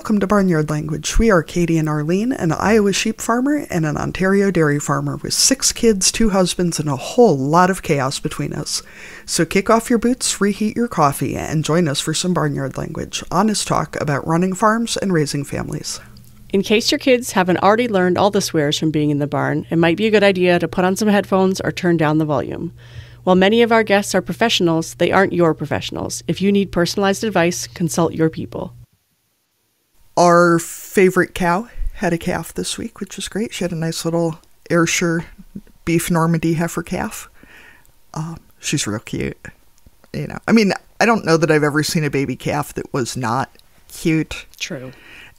Welcome to Barnyard Language. We are Katie and Arlene, an Iowa sheep farmer and an Ontario dairy farmer with 6 kids, 2 husbands, and a whole lot of chaos between us. So kick off your boots, reheat your coffee, and join us for some Barnyard Language, honest talk about running farms and raising families. In case your kids haven't already learned all the swears from being in the barn, it might be a good idea to put on some headphones or turn down the volume. While many of our guests are professionals, they aren't your professionals. If you need personalized advice, consult your people. Our favorite cow had a calf this week, which was great. She had a nice little Ayrshire beef Normandy heifer calf. She's real cute. You know, I mean, I don't know that I've ever seen a baby calf that was not cute. True.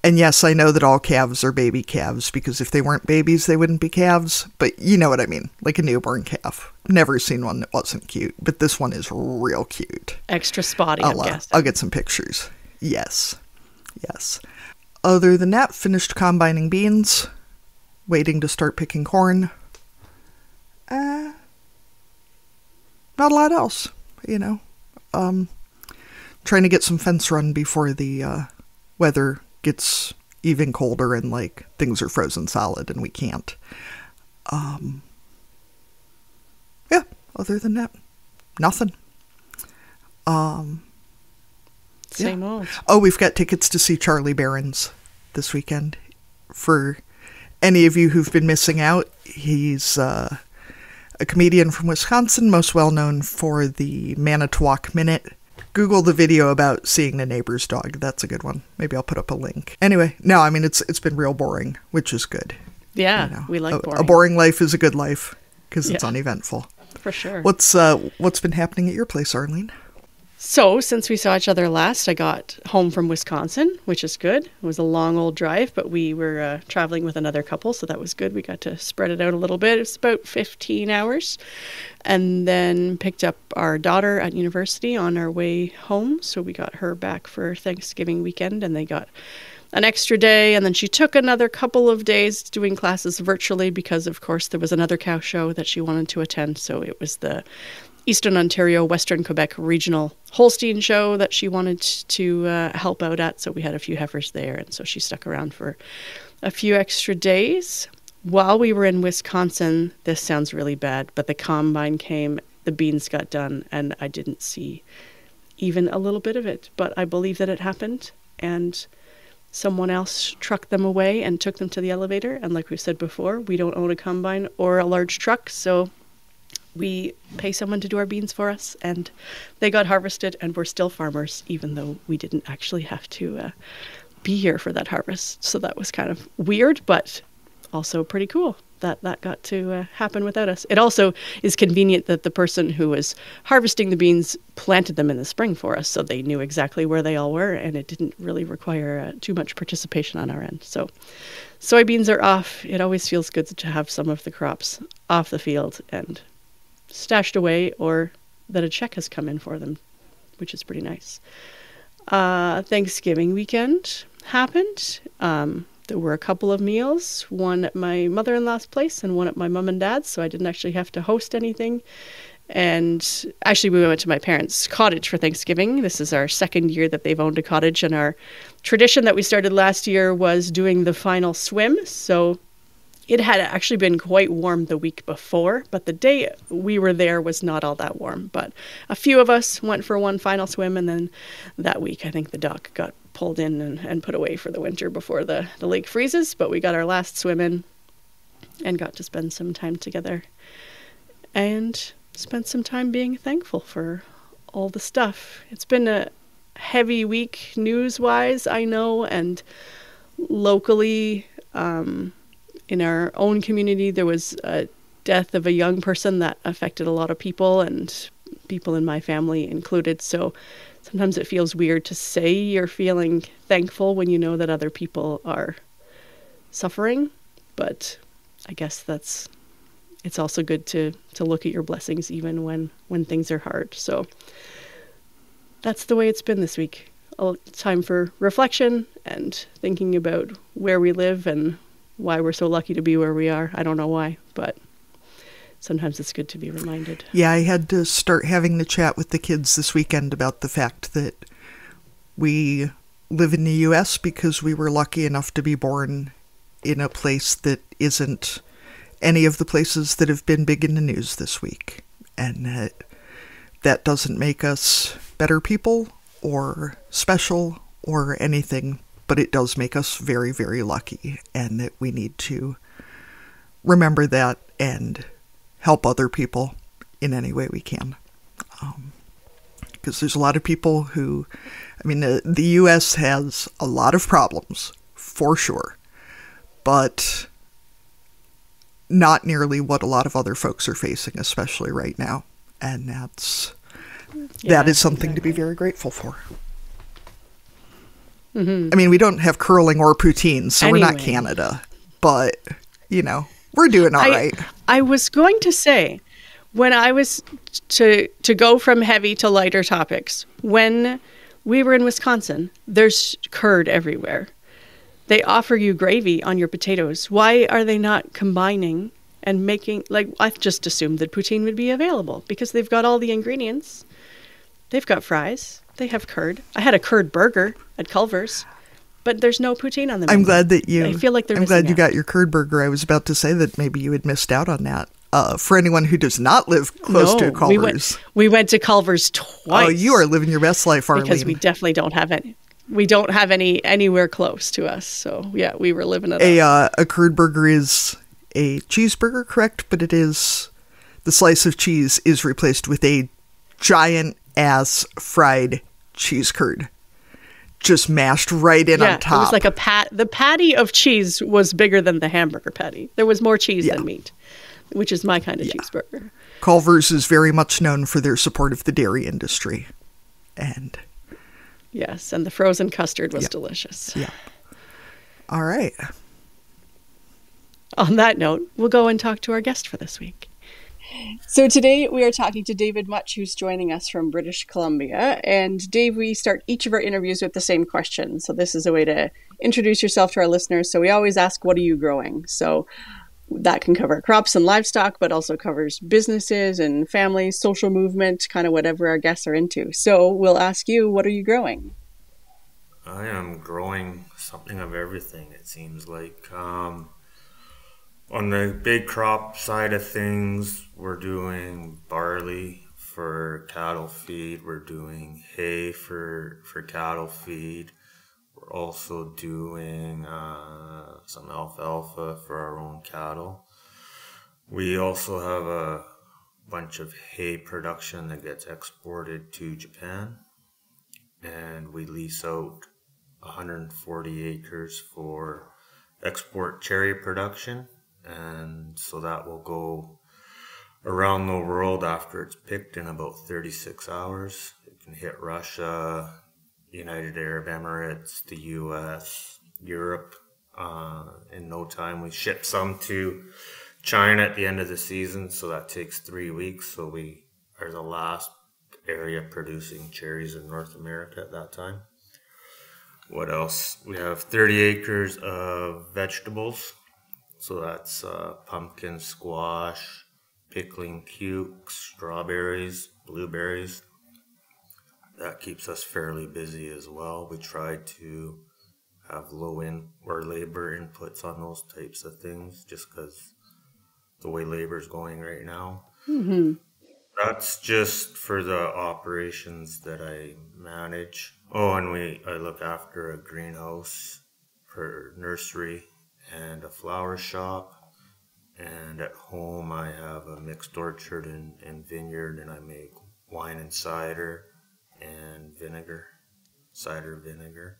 And yes, I know that all calves are baby calves, because if they weren't babies, they wouldn't be calves. But you know what I mean, like a newborn calf. Never seen one that wasn't cute, but this one is real cute. Extra spotty, I guess. I'll get some pictures. Yes. Other than that, finished combining beans, waiting to start picking corn. Not a lot else, you know. Trying to get some fence run before the weather gets even colder and like things are frozen solid and we can't. Yeah, other than that, nothing. Same old. Oh, we've got tickets to see Charlie Barron's this weekend. For any of you who've been missing out, he's a comedian from Wisconsin, most well known for the Manitowoc Minute. Google the video about seeing the neighbor's dog. That's a good one. Maybe I'll put up a link. Anyway, no, I mean, it's been real boring, which is good. Yeah, you know, we like boring. A boring life is a good life, because it's uneventful. For sure. What's been happening at your place, Arlene? So, since we saw each other last, I got home from Wisconsin, which is good. It was a long old drive, but we were traveling with another couple, so that was good. We got to spread it out a little bit. It's about 15 hours. And then picked up our daughter at university on our way home, so we got her back for Thanksgiving weekend, and they got an extra day. And then she took another couple of days doing classes virtually because, of course, there was another cow show that she wanted to attend, so it was the Eastern Ontario, Western Quebec Regional Holstein show that she wanted to help out at. So we had a few heifers there. And so she stuck around for a few extra days. While we were in Wisconsin, this sounds really bad, but the combine came, the beans got done, and I didn't see even a little bit of it. But I believe that it happened, and someone else trucked them away and took them to the elevator. And like we said before, we don't own a combine or a large truck, so we pay someone to do our beans for us, and they got harvested, and we're still farmers, even though we didn't actually have to be here for that harvest. So that was kind of weird, but also pretty cool that got to happen without us. It also is convenient that the person who was harvesting the beans planted them in the spring for us, so they knew exactly where they all were, and it didn't really require too much participation on our end. So soybeans are off. It always feels good to have some of the crops off the field and stashed away, or that a check has come in for them, which is pretty nice. Thanksgiving weekend happened. There were a couple of meals, one at my mother-in-law's place and one at my mom and dad's, so I didn't actually have to host anything. And actually, we went to my parents' cottage for Thanksgiving. This is our second year that they've owned a cottage, and our tradition that we started last year was doing the final swim. So it had actually been quite warm the week before, but the day we were there was not all that warm. But a few of us went for one final swim, and then that week I think the dock got pulled in and put away for the winter before the lake freezes. But we got our last swim in and got to spend some time together and spent some time being thankful for all the stuff. It's been a heavy week news-wise, I know, and locally, in our own community, there was a death of a young person that affected a lot of people, and people in my family included. So sometimes it feels weird to say you're feeling thankful when you know that other people are suffering. But I guess it's also good to look at your blessings even when things are hard. So that's the way it's been this week. A time for reflection and thinking about where we live and why we're so lucky to be where we are. I don't know why, but sometimes it's good to be reminded. Yeah, I had to start having the chat with the kids this weekend about the fact that we live in the US because we were lucky enough to be born in a place that isn't any of the places that have been big in the news this week. And that doesn't make us better people or special or anything, but it does make us very, very lucky, and that we need to remember that and help other people in any way we can. Because there's a lot of people who, I mean, the U.S. has a lot of problems, for sure, but not nearly what a lot of other folks are facing, especially right now. And that is something to be very grateful for. Mm-hmm. I mean, we don't have curling or poutine, so we're not Canada, but, you know, we're doing all right. I was going to say, when I was to go from heavy to lighter topics, when we were in Wisconsin, there's curd everywhere. They offer you gravy on your potatoes. Why are they not combining and making, like, I just assumed that poutine would be available because they've got all the ingredients. They've got fries. They have curd. I had a curd burger at Culver's, but there's no poutine on the menu. I'm glad that you. I feel like I'm glad you got your curd burger. I was about to say that maybe you had missed out on that. For anyone who does not live close to Culver's, we went to Culver's twice. Oh, you are living your best life, Arlene. Because we definitely don't have any. We don't have any anywhere close to us. So yeah, we were living it up. A curd burger is a cheeseburger, correct? But it is, the slice of cheese is replaced with a giant ass fried cheese curd, just mashed right in on top. It was like the patty of cheese was bigger than the hamburger patty. There was more cheese than meat, which is my kind of cheeseburger. Culver's is very much known for their support of the dairy industry. And yes, and the frozen custard was delicious. Yeah. All right. On that note, we'll go and talk to our guest for this week. So today we are talking to David Mutch, who's joining us from British Columbia. And Dave, we start each of our interviews with the same question. So this is a way to introduce yourself to our listeners. So we always ask, what are you growing? So that can cover crops and livestock, but also covers businesses and families, social movement, kind of whatever our guests are into. So we'll ask you, what are you growing? I am growing something of everything, it seems like. On the big crop side of things, we're doing barley for cattle feed. We're doing hay for cattle feed. We're also doing some alfalfa for our own cattle. We also have a bunch of hay production that gets exported to Japan. And we lease out 140 acres for export cherry production. And so that will go around the world after it's picked in about 36 hours. It can hit Russia, United Arab Emirates, the US, Europe in no time. We ship some to China at the end of the season, so that takes 3 weeks. So we are the last area producing cherries in North America at that time. What else? We have 30 acres of vegetables. So that's pumpkin, squash, pickling cukes, strawberries, blueberries. That keeps us fairly busy as well. We try to have low labor inputs on those types of things, just because the way labor is going right now. Mm-hmm. That's just for the operations that I manage. Oh, and I look after a greenhouse for nursery and a flower shop, and at home I have a mixed orchard and vineyard, and I make wine and cider and cider vinegar,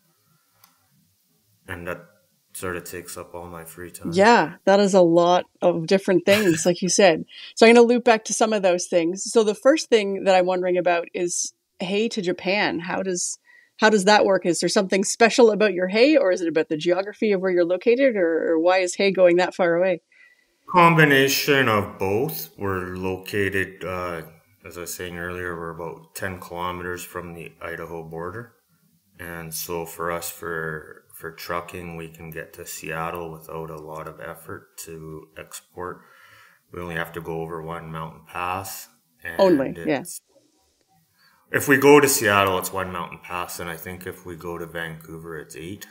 and that sort of takes up all my free time. Yeah, that is a lot of different things, like you said. So I'm going to loop back to some of those things. So the first thing that I'm wondering about is hay to Japan. How does that work? Is there something special about your hay, or is it about the geography of where you're located, or why is hay going that far away? Combination of both. We're located, as I was saying earlier, we're about 10 kilometers from the Idaho border. And so for us, for trucking, we can get to Seattle without a lot of effort to export. We only have to go over one mountain pass. And if we go to Seattle, it's 1 mountain pass, and I think if we go to Vancouver, it's 8.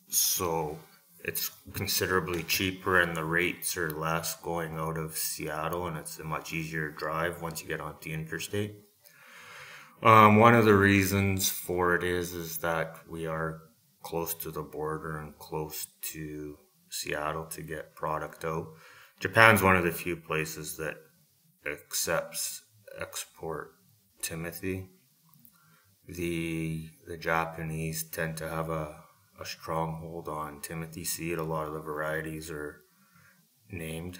So it's considerably cheaper, and the rates are less going out of Seattle, and it's a much easier drive once you get onto the interstate. One of the reasons for it is that we are close to the border and close to Seattle to get product out. Japan's one of the few places that accepts export Timothy. The Japanese tend to have a stronghold on Timothy seed. A lot of the varieties are named.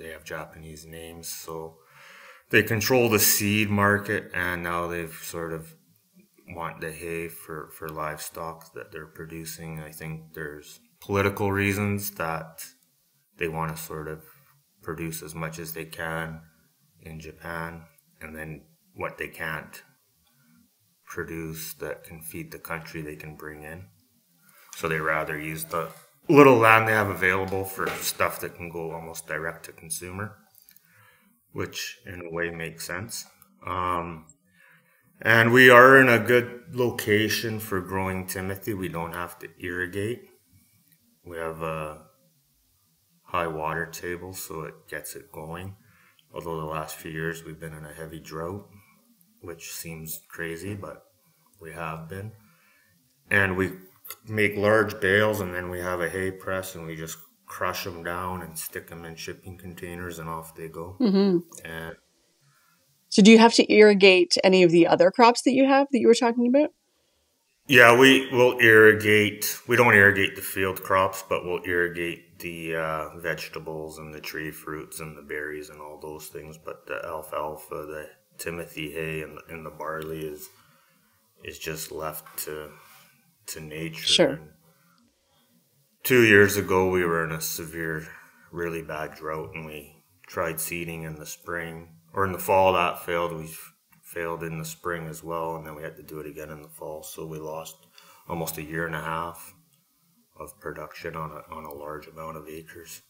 They have Japanese names, so they control the seed market, and now they've sort of want the hay for livestock that they're producing. I think there's political reasons that they want to sort of produce as much as they can in Japan, and then what they can't produce that can feed the country they can bring in. So they rather use the little land they have available for stuff that can go almost direct to consumer, which in a way makes sense. And we are in a good location for growing Timothy. We don't have to irrigate. We have a high water table, so it gets it going. Although the last few years we've been in a heavy drought, which seems crazy, but we have been. And we make large bales, and then we have a hay press, and we just crush them down and stick them in shipping containers, and off they go. Mm-hmm. And so do you have to irrigate any of the other crops that you have that you were talking about? yeah, we will irrigate. We don't irrigate the field crops, but we'll irrigate the vegetables and the tree fruits and the berries and all those things. But the alfalfa, the Timothy hay, and the barley is just left to nature. Sure. And 2 years ago, we were in a severe, really bad drought, and we tried seeding in the spring. Or in the fall, that failed. We failed in the spring as well, and then we had to do it again in the fall. So we lost almost a year and a half of production on a large amount of acres,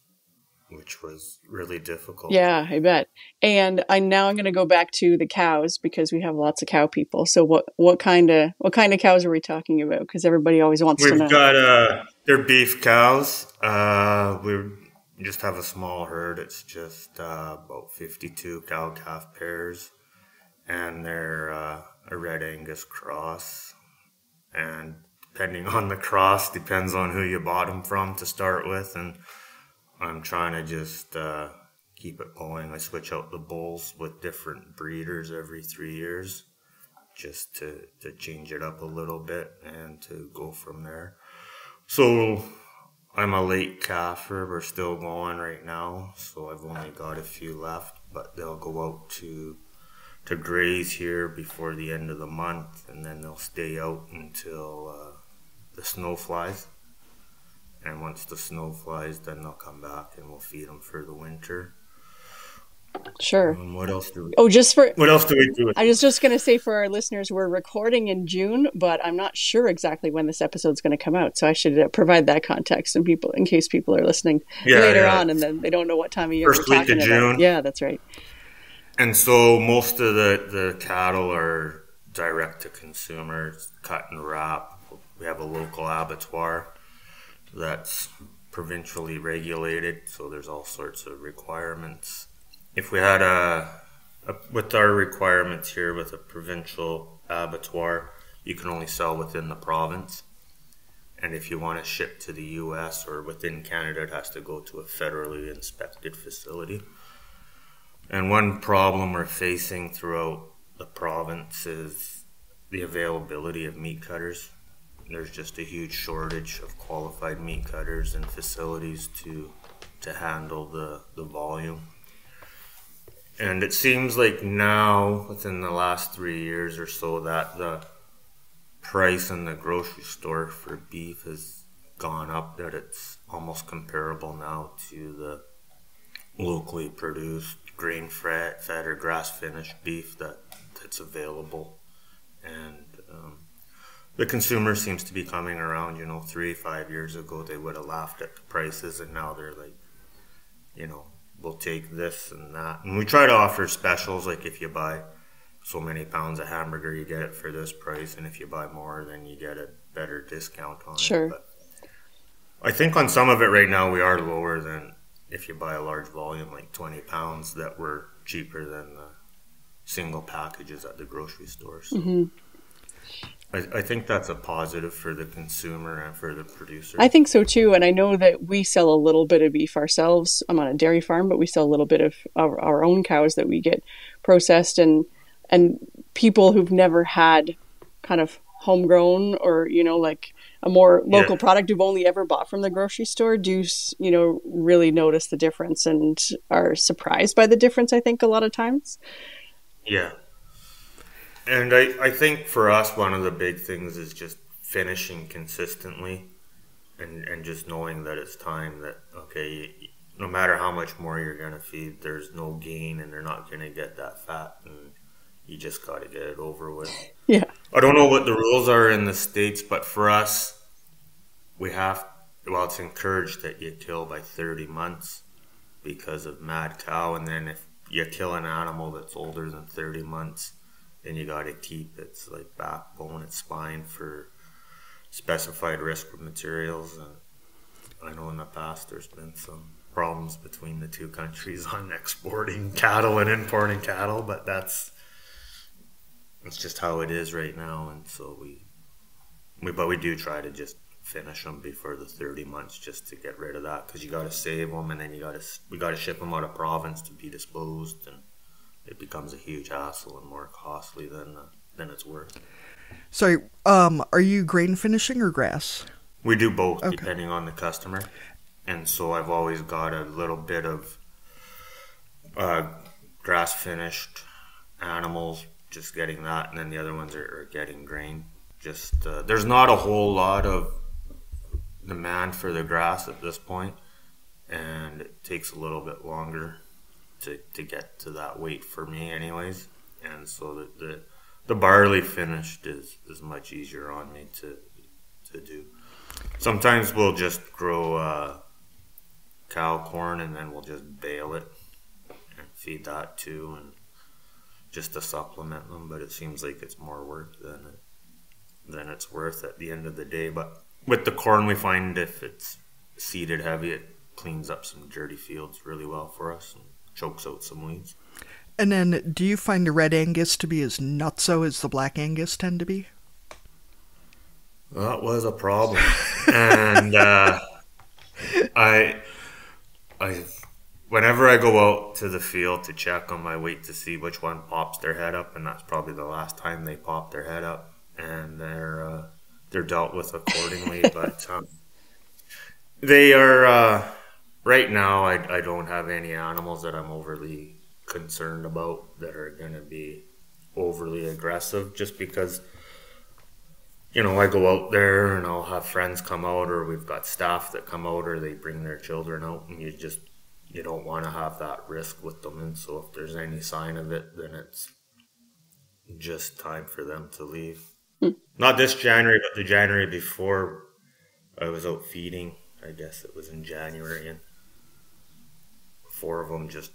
which was really difficult. Yeah, I bet. And I'm going to go back to the cows because we have lots of cow people. So what kind of cows are we talking about? Because everybody always wants to know. We've got they're beef cows. We just have a small herd. It's just about 52 cow-calf pairs, and they're a Red Angus cross. And depending on the cross, depends on who you bought them from to start with. And I'm trying to just keep it going. I switch out the bulls with different breeders every 3 years, just to change it up a little bit and to go from there. So I'm a late calfer. We're still going right now, so I've only got a few left, but they'll go out to graze here before the end of the month, and then they'll stay out until the snow flies. And once the snow flies, then they'll come back and we'll feed them for the winter. Sure. What else do we? What else do we do? I was just going to say for our listeners, we're recording in June, but I'm not sure exactly when this episode's going to come out. So I should provide that context in case people are listening later on, and then they don't know what time of year First we're week talking of about. June. Yeah, that's right. And so most of the cattle are direct to consumer, cut and wrap. We have a local abattoir that's provincially regulated, so there's all sorts of requirements. If we had with our requirements here with a provincial abattoir, you can only sell within the province. And if you want to ship to the US or within Canada, it has to go to a federally inspected facility. And one problem we're facing throughout the province is the availability of meat cutters. There's just a huge shortage of qualified meat cutters and facilities to handle the volume. And it seems like now, within the last 3 years or so, that the price in the grocery store for beef has gone up, that it's almost comparable now to the locally produced grain-fed or grass-finished beef that's available. And the consumer seems to be coming around. 3-5 years ago they would have laughed at the prices, and now they're like, we'll take this and that. And we try to offer specials, like if you buy so many pounds of hamburger, you get it for this price, and if you buy more, then you get a better discount on Sure. it. But I think on some of it right now, we are lower than if you buy a large volume, like 20 pounds, that were cheaper than the single packages at the grocery store. So I think that's a positive for the consumer and for the producer. I think so too. And I know that we sell a little bit of beef ourselves. I'm on a dairy farm, but we sell a little bit of our own cows that we get processed, and people who've never had kind of homegrown or, like a more local product, who've only ever bought from the grocery store, do, really notice the difference and are surprised by the difference, I think, a lot of times. Yeah. And I think for us, one of the big things is just finishing consistently and just knowing that it's time that, okay, no matter how much more you're going to feed, there's no gain and they're not going to get that fat, and you just got to get it over with. Yeah. I don't know what the rules are in the States, but for us, it's encouraged that you kill by 30 months because of mad cow. And then if you kill an animal that's older than 30 months, then you got to keep its like backbone, its spine for specified risk materials. And I know in the past there's been some problems between the two countries on exporting cattle and importing cattle, but that's just how it is right now. And so we do try to just finish them before the 30 months just to get rid of that, because you got to save them, and then we got to ship them out of province to be disposed, and it becomes a huge hassle and more costly than it's worth. Sorry, are you grain finishing or grass? We do both, depending on the customer. And so I've always got a little bit of grass finished animals, just getting that, and then the other ones are getting grain. Just there's not a whole lot of demand for the grass at this point, and it takes a little bit longer to get to that weight for me anyways. And so the barley finished is much easier on me to do. Sometimes we'll just grow cow corn, and then we'll just bale it and feed that too, and just to supplement them. But it seems like it's more work than it's worth at the end of the day. But with the corn, we find if it's seeded heavy, it cleans up some dirty fields really well for us and chokes out some weeds. And then, do you find the red Angus to be as nutso as the black Angus tend to be? That was a problem. And I whenever I go out to the field to check them, I wait to see which one pops their head up, and that's probably the last time they pop their head up, and they're dealt with accordingly. But they are right now. I don't have any animals that I'm overly concerned about that are going to be overly aggressive, just because I go out there and I'll have friends come out, or we've got staff that come out, or they bring their children out, and you don't want to have that risk with them. And so if there's any sign of it, then it's just time for them to leave. Not this January, but the January before, I was out feeding. I guess it was in January, and 4 of them just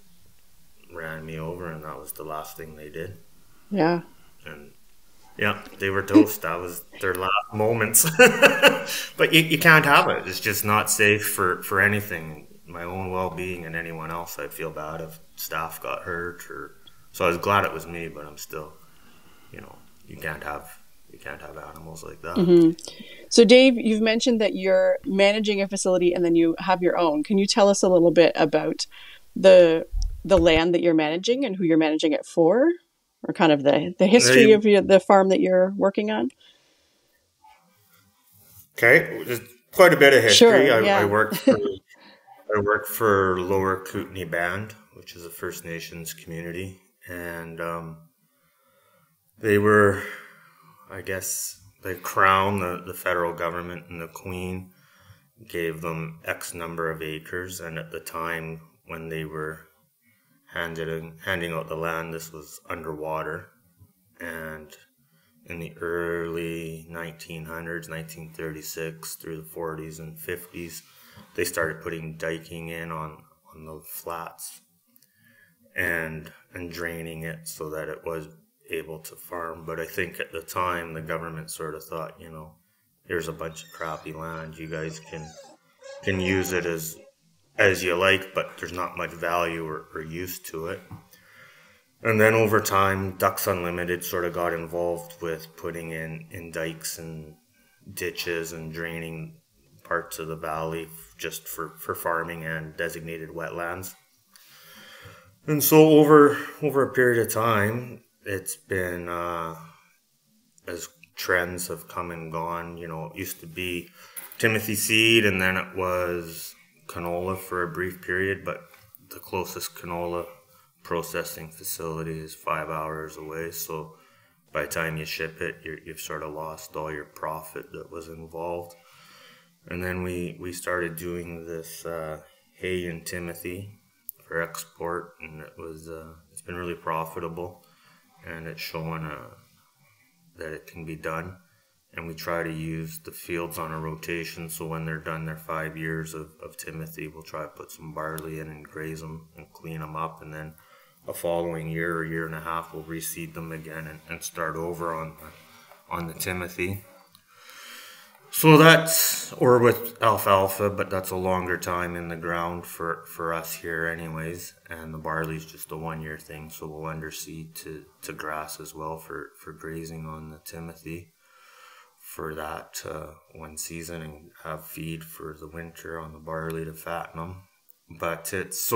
ran me over, and that was the last thing they did. Yeah. And yeah, they were toast. That was their last moments. But you can't have it. It's just not safe for anything. My own well-being and anyone else. I'd feel bad if staff got hurt, so I was glad it was me, but I'm still, you can't have animals like that. Mm-hmm. So Dave, you've mentioned that you're managing a facility and then you have your own. Can you tell us a little bit about the land that you're managing and who you're managing it for, or kind of the history of the farm that you're working on? Okay, there's quite a bit of history. Sure, yeah. I work for Lower Kootenay Band, which is a First Nations community, and they were, I guess, the Crown, the federal government, and the Queen gave them X number of acres, and at the time when they were handing out the land, this was underwater, and in the early 1900s, 1936 through the 40s and 50s, they started putting diking in on the flats and draining it so that able to farm. But I think at the time the government sort of thought, you know, here's a bunch of crappy land, you guys can use it as you like, but there's not much value or use to it. And then over time, Ducks Unlimited sort of got involved with putting in dikes and ditches and draining parts of the valley just for farming and designated wetlands. And so over a period of time, it's been, as trends have come and gone, you know, it used to be Timothy seed, and then it was canola for a brief period, but the closest canola processing facility is 5 hours away. So by the time you ship it, you've sort of lost all your profit that was involved. And then we started doing this hay and Timothy for export, and it's been really profitable, and it's showing that it can be done. And we try to use the fields on a rotation, so when they're done their 5 years of Timothy, we'll try to put some barley in and graze them and clean them up, and then a following year or year and a half we'll reseed them again and start over on the Timothy. So that's, or with alfalfa, but that's a longer time in the ground for us here anyways. And the barley's just a 1 year thing, so we'll underseed to grass as well for grazing on the Timothy for that one season, and have feed for the winter on the barley to fatten them. But it's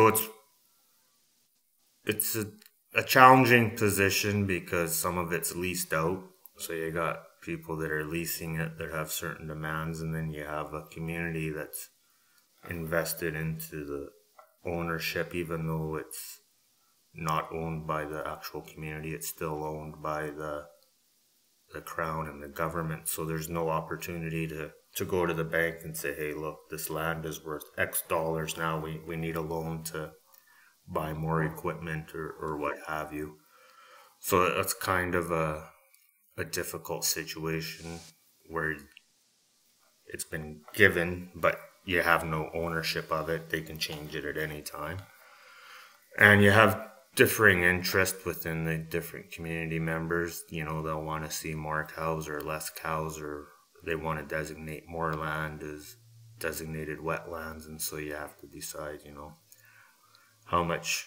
a challenging position because some of it's leased out. So you got people that are leasing it that have certain demands, and then you have a community that's invested into the ownership, even though it's not owned by the actual community, it's still owned by the crown and the government. So there's no opportunity to go to the bank and say, hey, look, this land is worth X dollars now, we need a loan to buy more equipment or what have you. So that's kind of a difficult situation where it's been given, but you have no ownership of it. They can change it at any time. And you have differing interest within the different community members. You know, they'll want to see more cows or less cows, or they want to designate more land as designated wetlands. And so you have to decide, you know, how much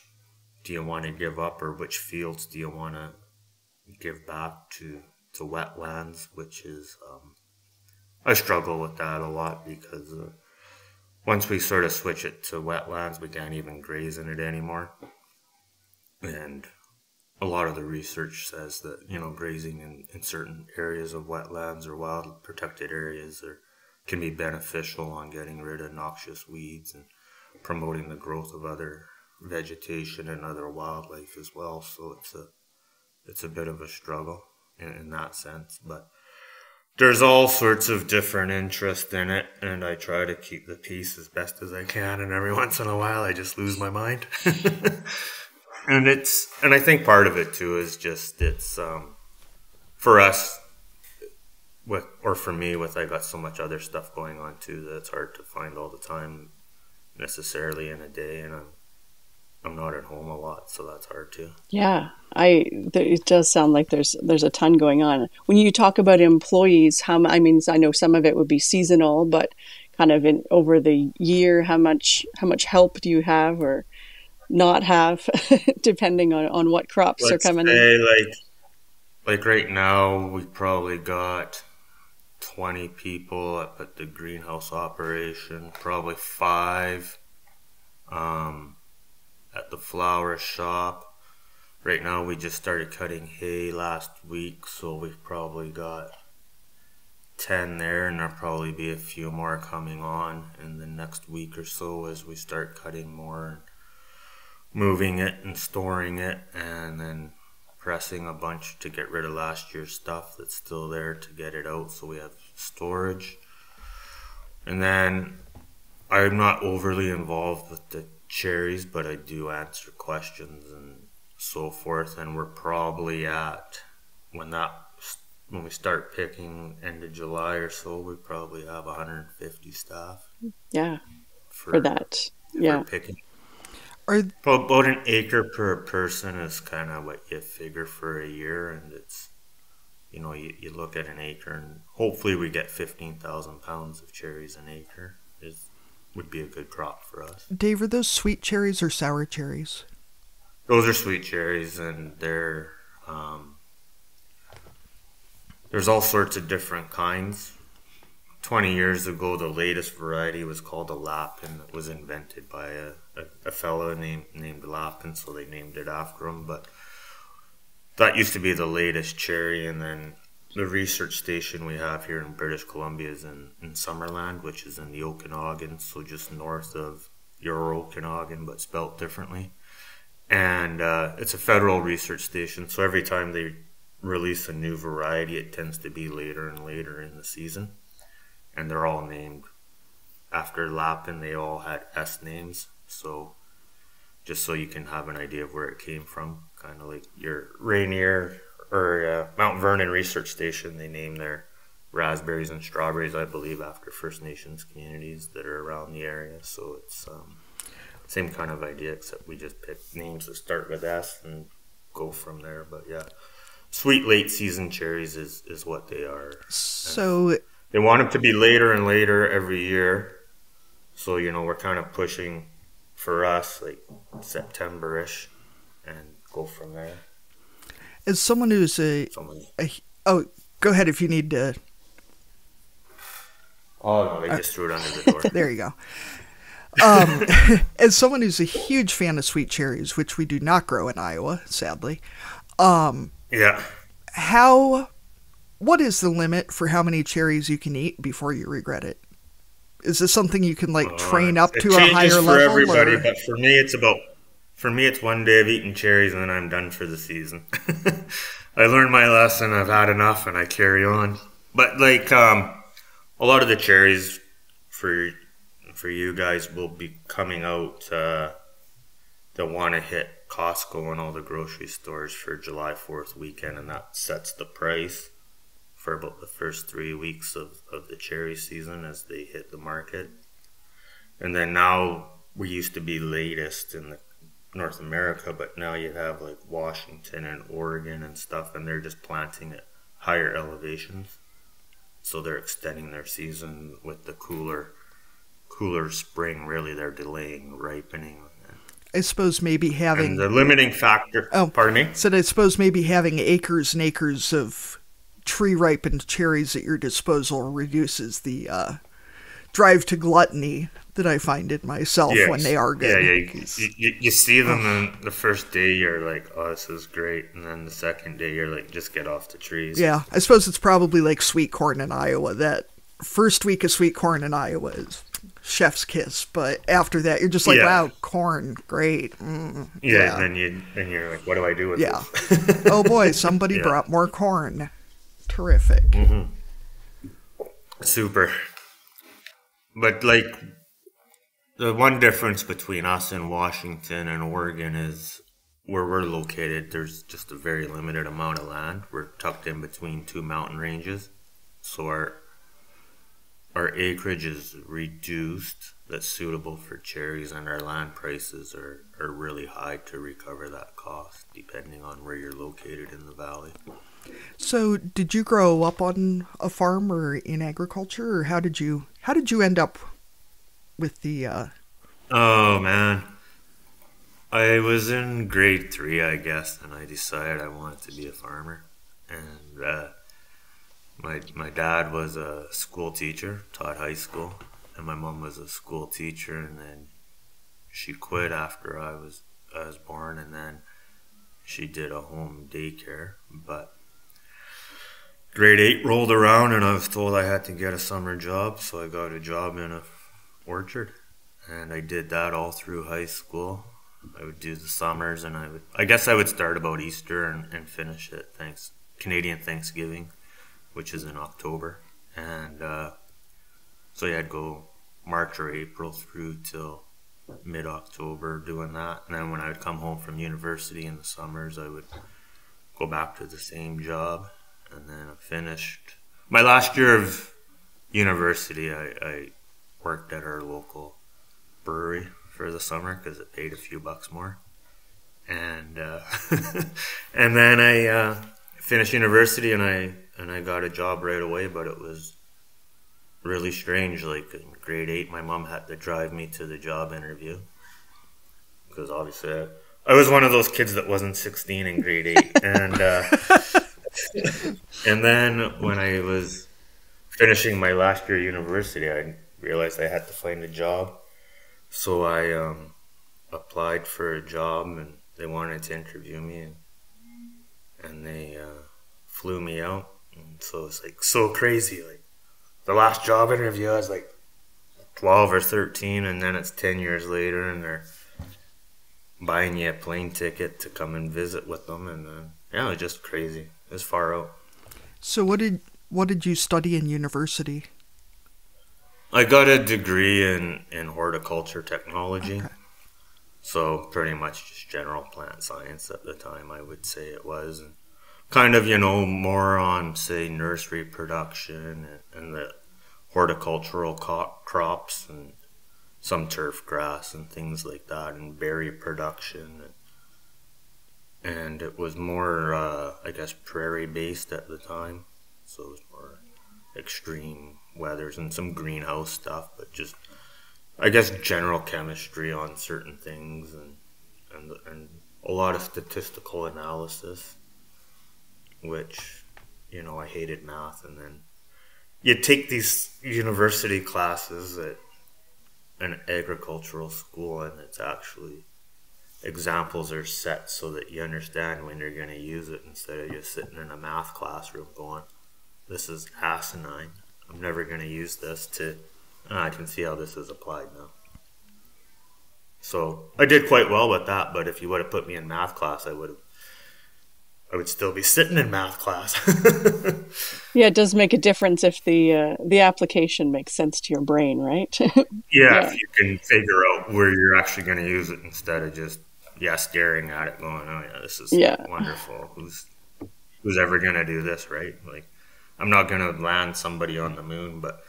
do you want to give up, or which fields do you want to give back to wetlands, which is, I struggle with that a lot because once we sort of switch it to wetlands, we can't even graze in it anymore. And a lot of the research says that, you know, grazing in certain areas of wetlands or wild protected areas can be beneficial on getting rid of noxious weeds and promoting the growth of other vegetation and other wildlife as well. So it's a bit of a struggle in that sense, but there's all sorts of different interest in it, and I try to keep the peace as best as I can, and every once in a while I just lose my mind. And I think part of it too is just it's for us for me, I got so much other stuff going on too that it's hard to find all the time necessarily in a day, and I'm not at home a lot, so that's hard too. Yeah, it does sound like there's a ton going on. When you talk about employees, I know some of it would be seasonal, but kind of over the year, how much help do you have or not have, depending on what crops are coming in? Like right now, we probably got 20 people up at the greenhouse operation, probably 5 at the flower shop. Right now we just started cutting hay last week, so we've probably got 10 there, and there'll probably be a few more coming on in the next week or so as we start cutting more and moving it and storing it, and then pressing a bunch to get rid of last year's stuff that's still there to get it out so we have storage. And then I'm not overly involved with the cherries, but I do answer questions and so forth, and we're probably at when we start picking end of July or so, we probably have 150 staff. Yeah, for that. Yeah. Picking. Are About an acre per person is kind of what you figure for a year, and it's you look at an acre, and hopefully we get 15,000 pounds of cherries an acre. Would be a good crop for us. Dave, are those sweet cherries or sour cherries? Those are sweet cherries, and there's all sorts of different kinds. 20 years ago, the latest variety was called a Lapin. It was invented by a fellow named Lapin, so they named it after him. But that used to be the latest cherry, and then the research station we have here in British Columbia is in Summerland, which is in the Okanagan, so just north of your Okanagan, but spelt differently. And it's a federal research station, so every time they release a new variety, it tends to be later and later in the season. And they're all named after Lapin. They all had S names, so just so you can have an idea of where it came from. Kind of like your Rainier or Mount Vernon Research Station, they name their raspberries and strawberries, I believe, after First Nations communities that are around the area. So it's same kind of idea, except we just pick names that start with S and go from there. But yeah, sweet late season cherries is what they are. So they want them to be later and later every year. So, we're kind of pushing for us like September-ish and go from there. as someone who's oh, go ahead if you need to. Oh, no, they just threw it under the door. There you go. As someone who's a huge fan of sweet cherries, which we do not grow in Iowa, sadly. Yeah. What is the limit for how many cherries you can eat before you regret it? Is this something you can train up to a higher level? It changes for everybody, but for me it's one day of eating cherries and then I'm done for the season. I learned my lesson. I've had enough and I carry on. But a lot of the cherries for you guys will be coming out that want to hit Costco and all the grocery stores for July 4th weekend, and that sets the price for about the first 3 weeks of the cherry season as they hit the market. And then now, we used to be latest in North America, but now you have Washington and Oregon and stuff, and they're just planting at higher elevations. So they're extending their season with the cooler spring. Really, they're delaying ripening. I suppose maybe having... And the limiting factor... Oh, pardon me? So I suppose maybe having acres and acres of tree-ripened cherries at your disposal reduces the drive to gluttony that I find in myself when they are good. Yeah. You see them, and the first day you're like, oh, this is great. And then the second day you're like, just get off the trees. Yeah, I suppose it's probably like sweet corn in Iowa. That first week of sweet corn in Iowa is chef's kiss, but after that you're just like, wow, corn, great. And then you're like, what do I do with this? Oh boy, somebody brought more corn. Terrific. Mm-hmm. Super. But the one difference between us and Washington and Oregon is where we're located, there's just a very limited amount of land. We're tucked in between two mountain ranges, so our acreage is reduced that's suitable for cherries, and our land prices are really high to recover that cost, depending on where you're located in the valley. So did you grow up on a farm or in agriculture, or how did you end up with the... Oh, man. I was in grade 3, I guess, and I decided I wanted to be a farmer. And my dad was a school teacher, taught high school, and my mom was a school teacher, and then she quit after I was born, and then she did a home daycare. But grade 8 rolled around, and I was told I had to get a summer job, so I got a job in a orchard, and I did that all through high school. I would do the summers, and I guess I would start about Easter and finish at Canadian Thanksgiving, which is in October. And so I'd go March or April through till mid-October doing that. And then when I would come home from university in the summers, I would go back to the same job. And then I finished my last year of university. I worked at our local brewery for the summer because it paid a few bucks more. And and then I finished university and I got a job right away, but it was really strange. Like in grade 8, my mom had to drive me to the job interview because obviously I was one of those kids that wasn't 16 in grade 8. And then when I was finishing my last year of university, I realized I had to find a job. So I applied for a job and they wanted to interview me and they flew me out. And so it's like so crazy. Like the last job interview, I was like 12 or 13, and then it's 10 years later and they're buying you a plane ticket to come and visit with them. And yeah, it was just crazy. It was far out. So what did you study in university? I got a degree in horticulture technology. Okay. So pretty much just general plant science at the time, I would say it was. And kind of, more on, say, nursery production and the horticultural crops and some turf grass and things like that, and berry production. And it was more, I guess, prairie-based at the time. So it was more extreme weathers and some greenhouse stuff, but just, I guess, general chemistry on certain things and a lot of statistical analysis, which, I hated math. And then you take these university classes at an agricultural school and it's actually examples are set so that you understand when you're going to use it instead of just sitting in a math classroom going, this is asinine. I'm never going to use this I can see how this is applied now. So I did quite well with that, but if you would have put me in math class, I would still be sitting in math class. Yeah, it does make a difference if the application makes sense to your brain, right? Yeah, if you can figure out where you're actually going to use it instead of just staring at it going, oh yeah, this is wonderful. Who's ever going to do this, right? Like, I'm not going to land somebody on the moon, but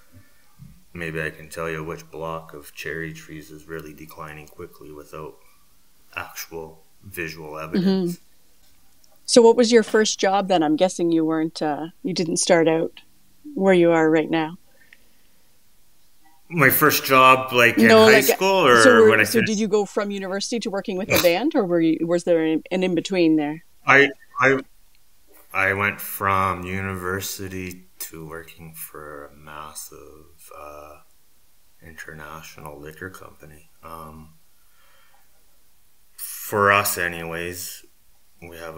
maybe I can tell you which block of cherry trees is really declining quickly without actual visual evidence. Mm-hmm. So what was your first job then? I'm guessing you didn't start out where you are right now. My first job, in high school, or when I so did you go from university to working with a band, or was there an in-between there? I went from university to working for a massive international liquor company. For us anyways, we have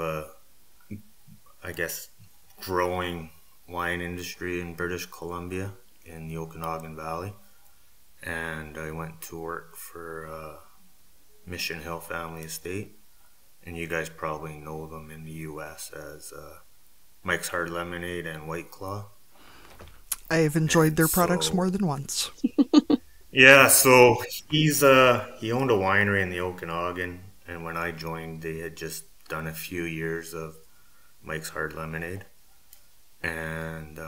growing wine industry in British Columbia in the Okanagan Valley. And I went to work for Mission Hill Family Estate. And you guys probably know them in the U.S. as Mike's Hard Lemonade and White Claw. I've enjoyed their products more than once. Yeah, so he owned a winery in the Okanagan. And when I joined, they had just done a few years of Mike's Hard Lemonade. And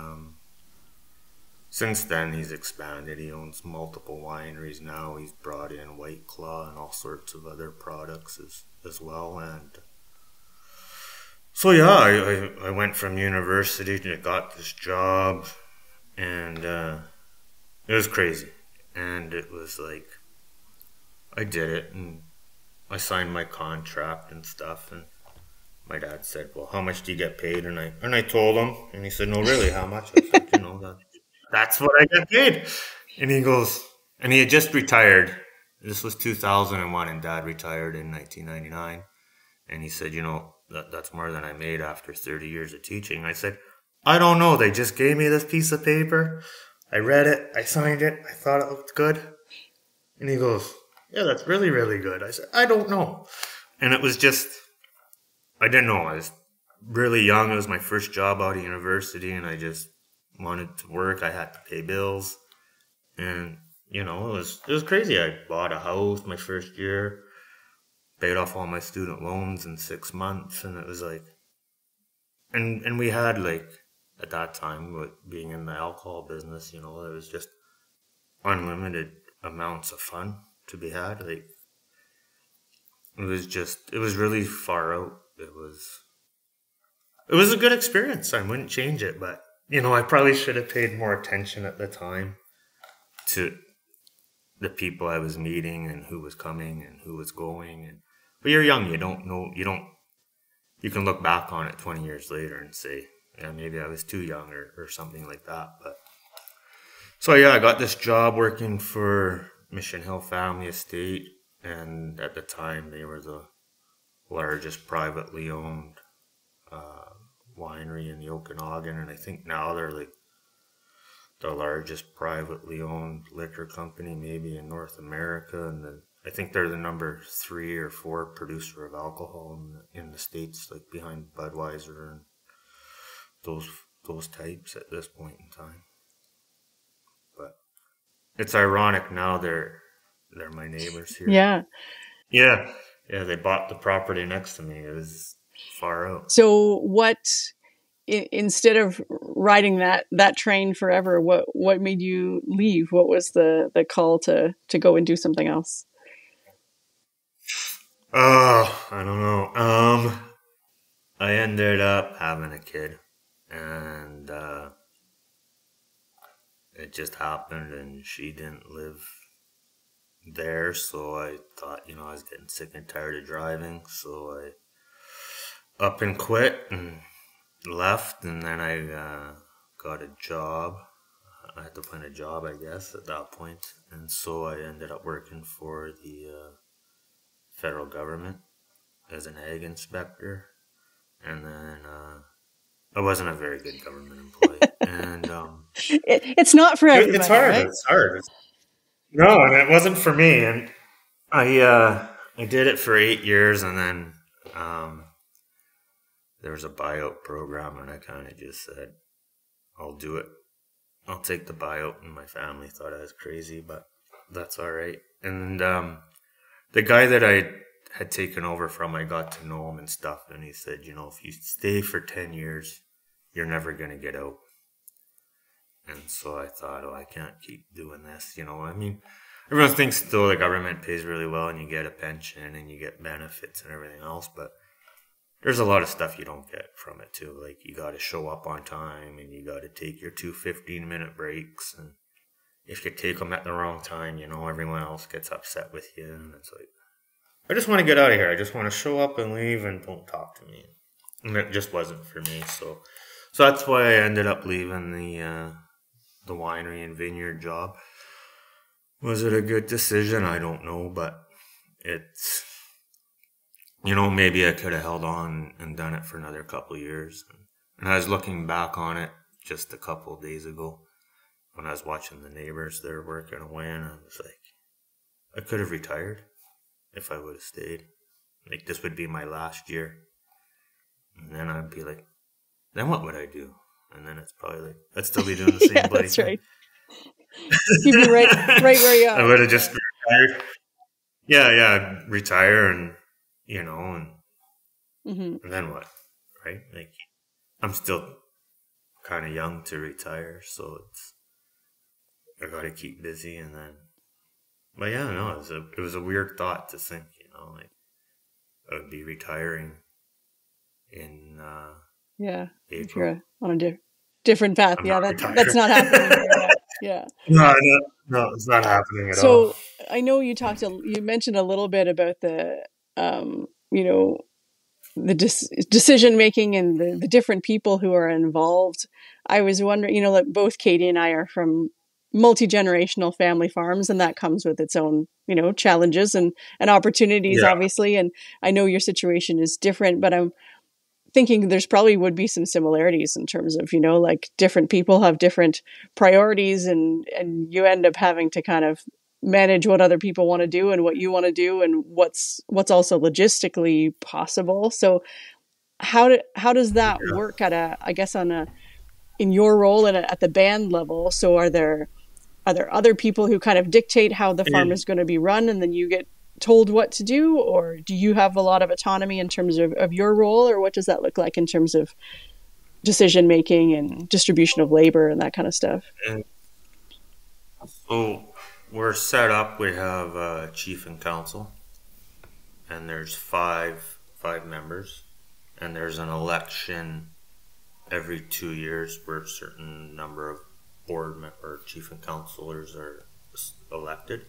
since then, he's expanded. He owns multiple wineries now. He's brought in White Claw and all sorts of other products as well. And so, yeah, I went from university to got this job. And it was crazy. And it was like, I did it. And I signed my contract and stuff. And my dad said, well, how much do you get paid? And I told him. And he said, no, really, how much? I said, that's what I get paid. And he goes, and he had just retired. This was 2001, and Dad retired in 1999. And he said, that's more than I made after 30 years of teaching. I said, I don't know. They just gave me this piece of paper. I read it. I signed it. I thought it looked good. And he goes, yeah, that's really, really good. I said, I don't know. And it was just, I didn't know. I was really young. It was my first job out of university, and I just wanted to work. I had to pay bills, and it was crazy. I bought a house my first year, paid off all my student loans in 6 months, and it was like, and we had at that time, with being in the alcohol business, there was just unlimited amounts of fun to be had. Like it was really far out. It was a good experience. I wouldn't change it, but I probably should have paid more attention at the time to the people I was meeting and who was coming and who was going. But you're young, you don't know, you can look back on it 20 years later and say, yeah, maybe I was too young or something like that. But so yeah, I got this job working for Mission Hill Family Estate, and at the time they were the largest privately owned winery in the Okanagan, and I think now they're like the largest privately owned liquor company maybe in North America, and then I think they're the number 3 or 4 producer of alcohol in the States, like behind Budweiser and those types at this point in time. But it's ironic now they're my neighbors here. Yeah. Yeah. Yeah, they bought the property next to me. It was far out. So what, instead of riding that train forever, what made you leave? What was the call to go and do something else? Oh, I don't know. I ended up having a kid, and it just happened, and she didn't live there, so I thought, I was getting sick and tired of driving, so I up and quit and left, and then I got a job. I had to find a job, I guess, at that point, and so I ended up working for the federal government as an ag inspector, and then I wasn't a very good government employee, and it's not for everybody. It's hard. Right? It's hard. No, and it wasn't for me, and I did it for 8 years, and then there was a buyout program, and I kind of just said, I'll do it. I'll take the buyout, and my family thought I was crazy, but that's all right. And the guy that I had taken over from, I got to know him and stuff, and he said, if you stay for 10 years, you're never going to get out. And so I thought, I can't keep doing this. I mean, everyone thinks though the government pays really well and you get a pension and you get benefits and everything else, but there's a lot of stuff you don't get from it too. Like you got to show up on time and you got to take your 2 15-minute breaks. And if you take them at the wrong time, everyone else gets upset with you. And it's like, I just want to get out of here. I just want to show up and leave and don't talk to me. And it just wasn't for me. So that's why I ended up leaving the winery and vineyard job. Was it a good decision? I don't know, but it's, maybe I could have held on and done it for another couple of years. And I was looking back on it just a couple of days ago when I was watching the neighbors. They're working away, and I was like, I could have retired if I would have stayed. Like, this would be my last year. And then I'd be like, then what would I do? And then it's probably like, I'd still be doing the same bloody that's thing. Right. You'd be right where you are. I would have just retired. Yeah, retire and, and then what, right? Like, I'm still kind of young to retire, so I got to keep busy, and then, but yeah, no, it was a weird thought to think, like, I would be retiring in April. You're on a different path. That's not happening. Yeah. No, it's not happening at all. So I know you mentioned a little bit about the, the decision making and the different people who are involved. I was wondering, like both Katie and I are from multi-generational family farms, and that comes with its own, challenges and opportunities, obviously. And I know your situation is different, but I'm thinking there's probably would be some similarities in terms of, like different people have different priorities, and you end up having to kind of manage what other people want to do and what you want to do and what's also logistically possible. So how does that work in your role and at the band level? So are there other people who kind of dictate how the farm is going to be run, and then you get told what to do, or do you have a lot of autonomy in terms of your role, or what does that look like in terms of decision making and distribution of labor and that kind of stuff? So we're set up. We have a chief and council, and there's five members, and there's an election every 2 years where a certain number of or chief and councilors are elected.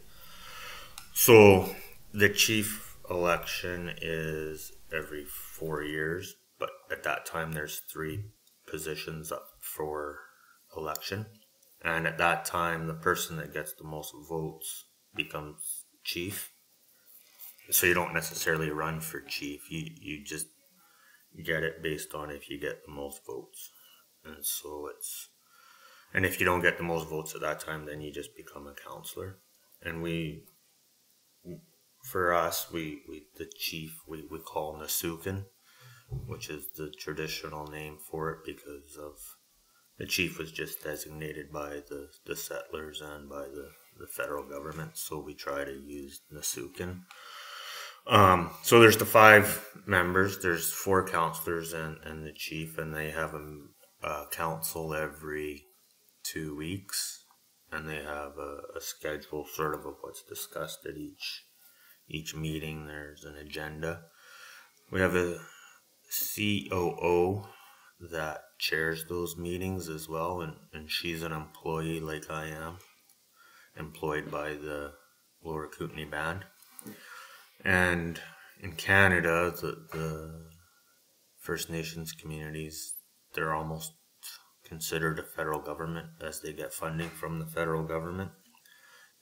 So the chief election is every 4 years, but at that time there's three positions up for election. And at that time, the person that gets the most votes becomes chief. So you don't necessarily run for chief. You just get it based on if you get the most votes. And so and if you don't get the most votes at that time, then you just become a councillor. And for us, the chief, we call Nasukan, which is the traditional name for it because of the chief was just designated by the settlers and by the federal government. So we try to use Nasukan. So there's the five members. There's four councillors and the chief, and they have a council every 2 weeks, and they have a schedule sort of what's discussed at each meeting. There's an agenda. We have a COO that chairs those meetings as well, and she's an employee like I am, employed by the Lower Kootenay Band. And in Canada, the First Nations communities, they're almost considered a federal government as they get funding from the federal government.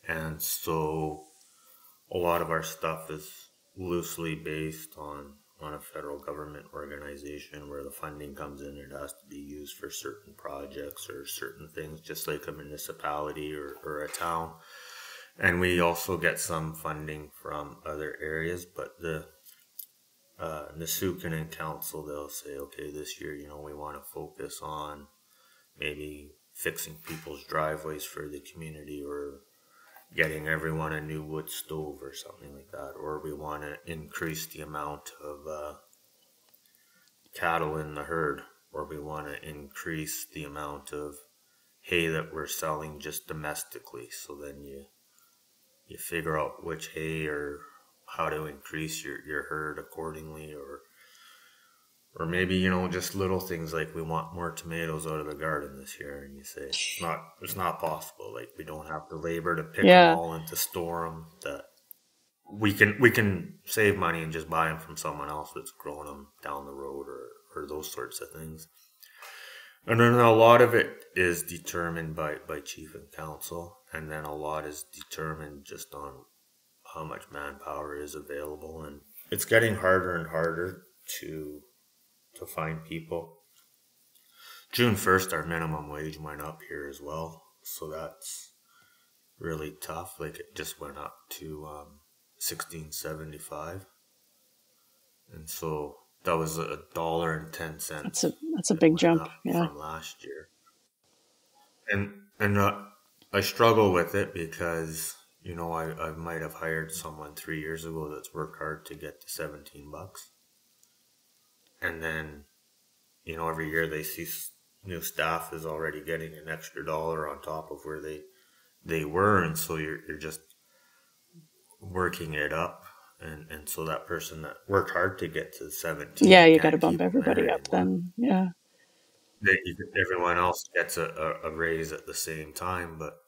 And so a lot of our stuff is loosely based on a federal government organization where the funding comes in. It has to be used for certain projects or certain things, just like a municipality or a town. And we also get some funding from other areas, but the Nasukan and Council, they'll say, okay, this year, we want to focus on maybe fixing people's driveways for the community or getting everyone a new wood stove or something like that. Or we want to increase the amount of cattle in the herd, or we want to increase the amount of hay that we're selling just domestically. So then you figure out which hay or how to increase your herd accordingly, or maybe, just little things like we want more tomatoes out of the garden this year, and you say it's not possible. Like, we don't have the labor to pick them all and to store them. That we can save money and just buy them from someone else that's growing them down the road, or those sorts of things. And then a lot of it is determined by chief and council, and then a lot is determined just on how much manpower is available. And it's getting harder and harder to find people. June 1st, our minimum wage went up here as well, so that's really tough. Like, it just went up to $16.75, and so that was $1.10. That's a big jump, from last year. And I struggle with it because I might have hired someone 3 years ago that's worked hard to get to $17, and then every year they see new staff is already getting an extra dollar on top of where they were, and so you're just working it up. And so that person that worked hard to get to 17, you got to bump everybody up then. Everyone else gets a raise at the same time, but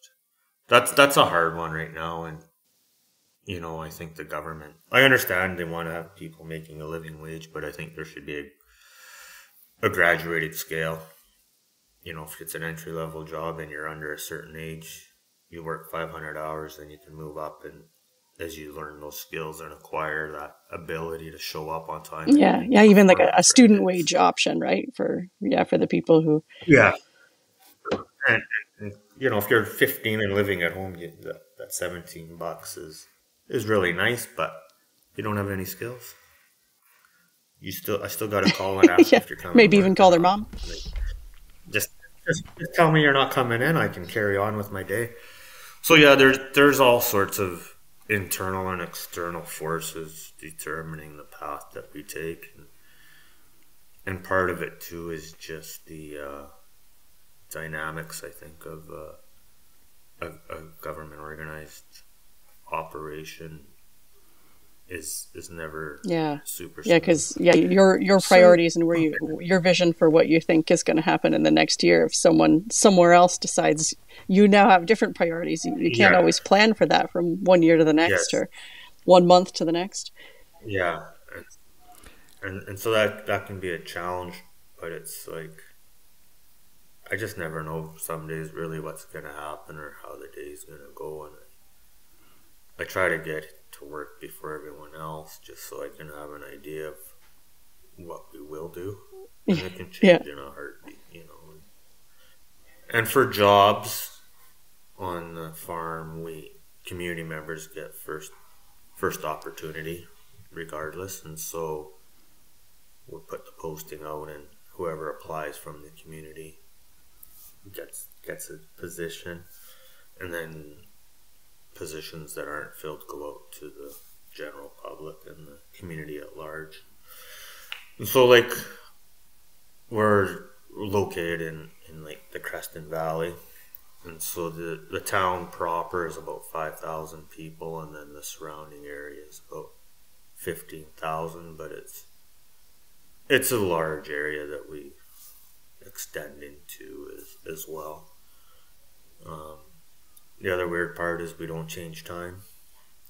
that's a hard one right now. And I think the government, I understand they want to have people making a living wage, but I think there should be a graduated scale. If it's an entry level job and you're under a certain age, you work 500 hours, then you can move up, and as you learn those skills and acquire that ability to show up on time. Even like a student wage option, right? For the people who. And if you're 15 and living at home, that $17 is really nice, but you don't have any skills. I still got to call and ask if you're coming. Maybe even call their mom. Just tell me you're not coming in. I can carry on with my day. So there's all sorts of internal and external forces determining the path that we take, and part of it too is just the dynamics, I think, of a government organized operation is never super Yeah, smooth. because your priorities and where your vision for what you think is going to happen in the next year. If someone somewhere else decides you now have different priorities, you can't always plan for that from one year to the next Yes. or 1 month to the next. Yeah. And so that can be a challenge, but it's like I just never know some days really what's gonna happen or how the day's gonna go, and I try to get to work before everyone else just so I can have an idea of what we will do, and it can Yeah. change in a heartbeat, you know. And for jobs on the farm, we community members get first opportunity regardless, and so we'll put the posting out, and whoever applies from the community gets a position, and then positions that aren't filled go out to the general public and the community at large. And so, like, we're located in like the Creston Valley, and so the town proper is about 5,000 people, and then the surrounding area is about 15,000. But it's a large area that we extend into as well. The other weird part is we don't change time,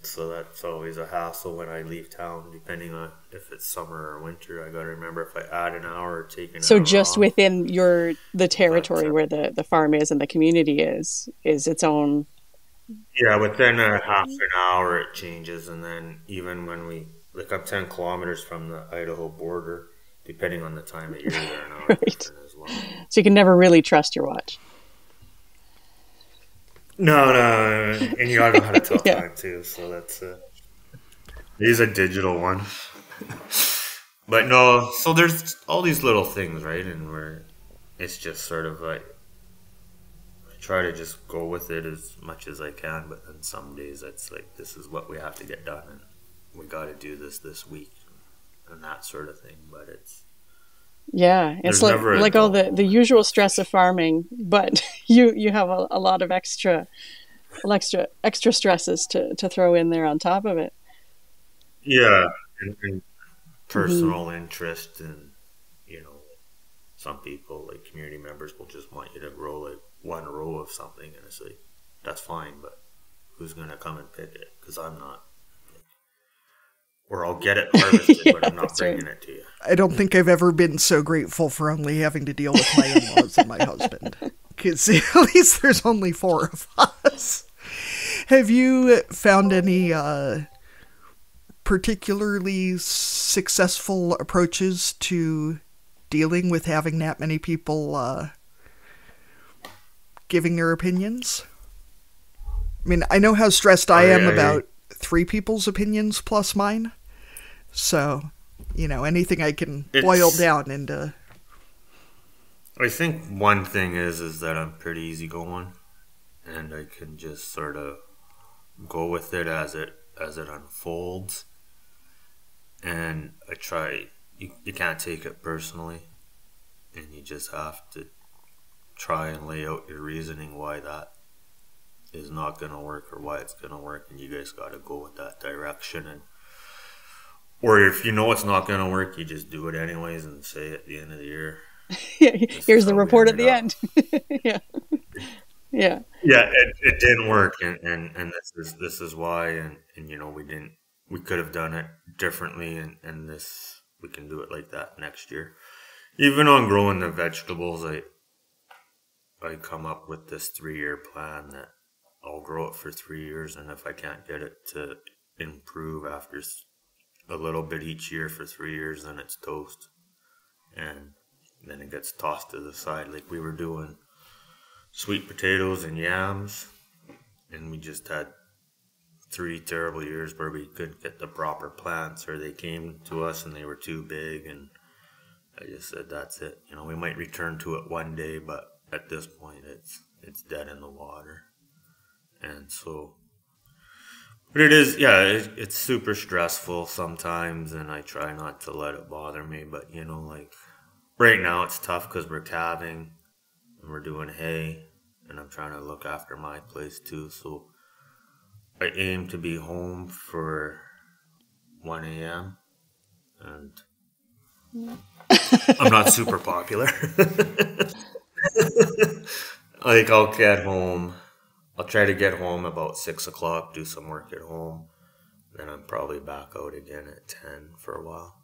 so that's always a hassle when I leave town. Depending on if it's summer or winter, I got to remember if I add an hour or take an So hour just off. within the territory where the farm is and the community is its own. Yeah, within a half an hour it changes, and then even when I'm 10 kilometers from the Idaho border, depending on the time of year, they're an hour Right. different as well. So you can never really trust your watch. No, and you gotta know how to tell Yeah. time too. So that's use a digital one. But no, so there's all these little things, right? And it's just sort of like I try to just go with it as much as I can. But then some days it's like this is what we have to get done, and we got to do this week, and that sort of thing. But it's It's there's never a like all dull the usual stress of farming, but you have a lot of extra stresses to throw in there on top of it. yeah, and personal interest, and you know, some people like community members will just want you to grow like one row of something, and it's like that's fine, but who's gonna come and pick it? Because I'm not. Or I'll get it harvested, but I'm not bringing it to you. I don't think I've ever been so grateful for only having to deal with my in-laws and my husband. Because at least there's only 4 of us. Have you found any particularly successful approaches to dealing with having that many people giving their opinions? I mean, I know how stressed I am about 3 people's opinions plus mine. So, you know, anything I can boil down into. I think one thing is that I'm pretty easygoing, and I can just sort of go with it as it unfolds. And I try. You can't take it personally, and you just have to try and lay out your reasoning why that is not going to work or why it's going to work, and you guys got to go with that direction. And or if you know it's not going to work, you just do it anyways and say at the end of the year. Yeah, here's the report at the end. Yeah. Yeah. Yeah, it didn't work, and this is why, and you know we could have done it differently, and this we can do it like that next year. Even on growing the vegetables, I come up with this 3-year plan that I'll grow it for 3 years, and if I can't get it to improve after a little bit each year for 3 years, then it's toast, and then it gets tossed to the side. Like we were doing sweet potatoes and yams, and we just had 3 terrible years where we couldn't get the proper plants, or they came to us and they were too big, and I just said that's it. You know, we might return to it one day, but at this point it's dead in the water. And so, but it is, yeah, it's super stressful sometimes, and I try not to let it bother me. But you know, like right now it's tough because we're calving and we're doing hay, and I'm trying to look after my place too. So I aim to be home for 1 a.m. and I'm not super popular. Like I'll get home. I'll try to get home about 6 o'clock, do some work at home. Then I'm probably back out again at 10 for a while.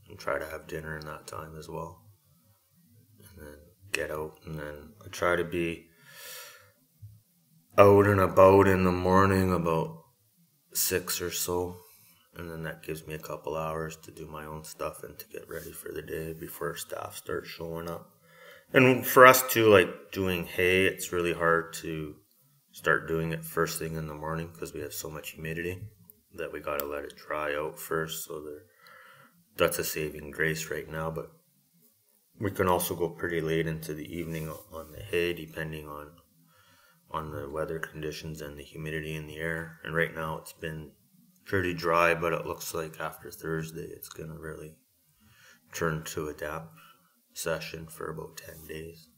And try to have dinner in that time as well. And then get out. And then I try to be out and about in the morning about 6 or so. And then that gives me a couple hours to do my own stuff and to get ready for the day before staff starts showing up. And for us too, like doing hay, it's really hard to start doing it first thing in the morning because we have so much humidity that we got to let it dry out first. So that's a saving grace right now. But we can also go pretty late into the evening on the hay, depending on the weather conditions and the humidity in the air. And right now it's been pretty dry, but it looks like after Thursday it's going to really turn to a damp session for about 10 days,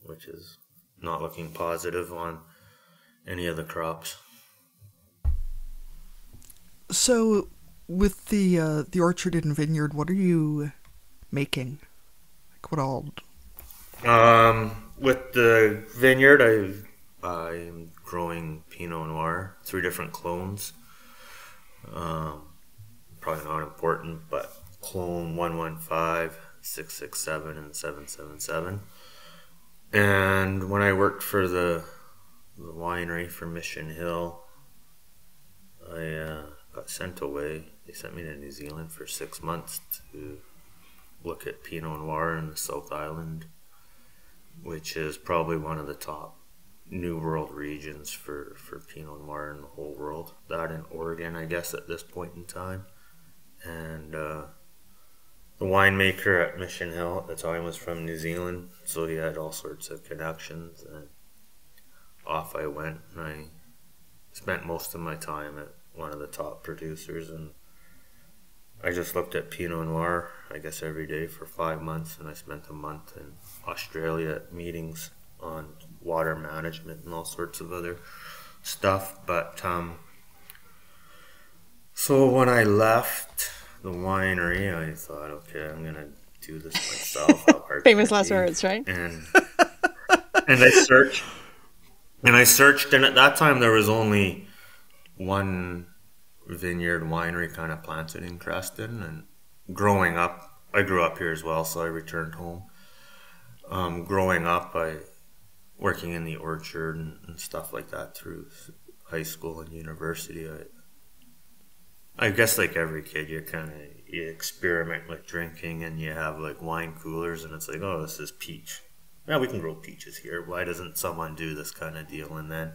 which is not looking positive on any of the crops. So, with the orchard and vineyard, what are you making? Like what all? With the vineyard, I'm growing Pinot Noir, 3 different clones. Probably not important, but clone 115, 667, and 777. And when I worked for the winery for Mission Hill, I got sent away. They sent me to New Zealand for 6 months to look at Pinot Noir in the South Island, which is probably one of the top New World regions for Pinot Noir in the whole world. That in Oregon, I guess, at this point in time. And the winemaker at Mission Hill at the time was from New Zealand, so he had all sorts of connections, and off I went, and I spent most of my time at one of the top producers, and I just looked at Pinot Noir, I guess, every day for 5 months, and I spent a month in Australia at meetings on water management and all sorts of other stuff. But so when I left the winery, I thought, okay, I'm gonna do this myself. How hard Famous can it last be? words, right? And I searched, and at that time there was only one vineyard winery kind of planted in Creston. And growing up, I grew up here as well, so I returned home. Growing up, working in the orchard and stuff like that through high school and university, I guess like every kid, you experiment with drinking, and you have like wine coolers, and it's like, oh, this is peach. Yeah, we can grow peaches here. Why doesn't someone do this kind of deal? And then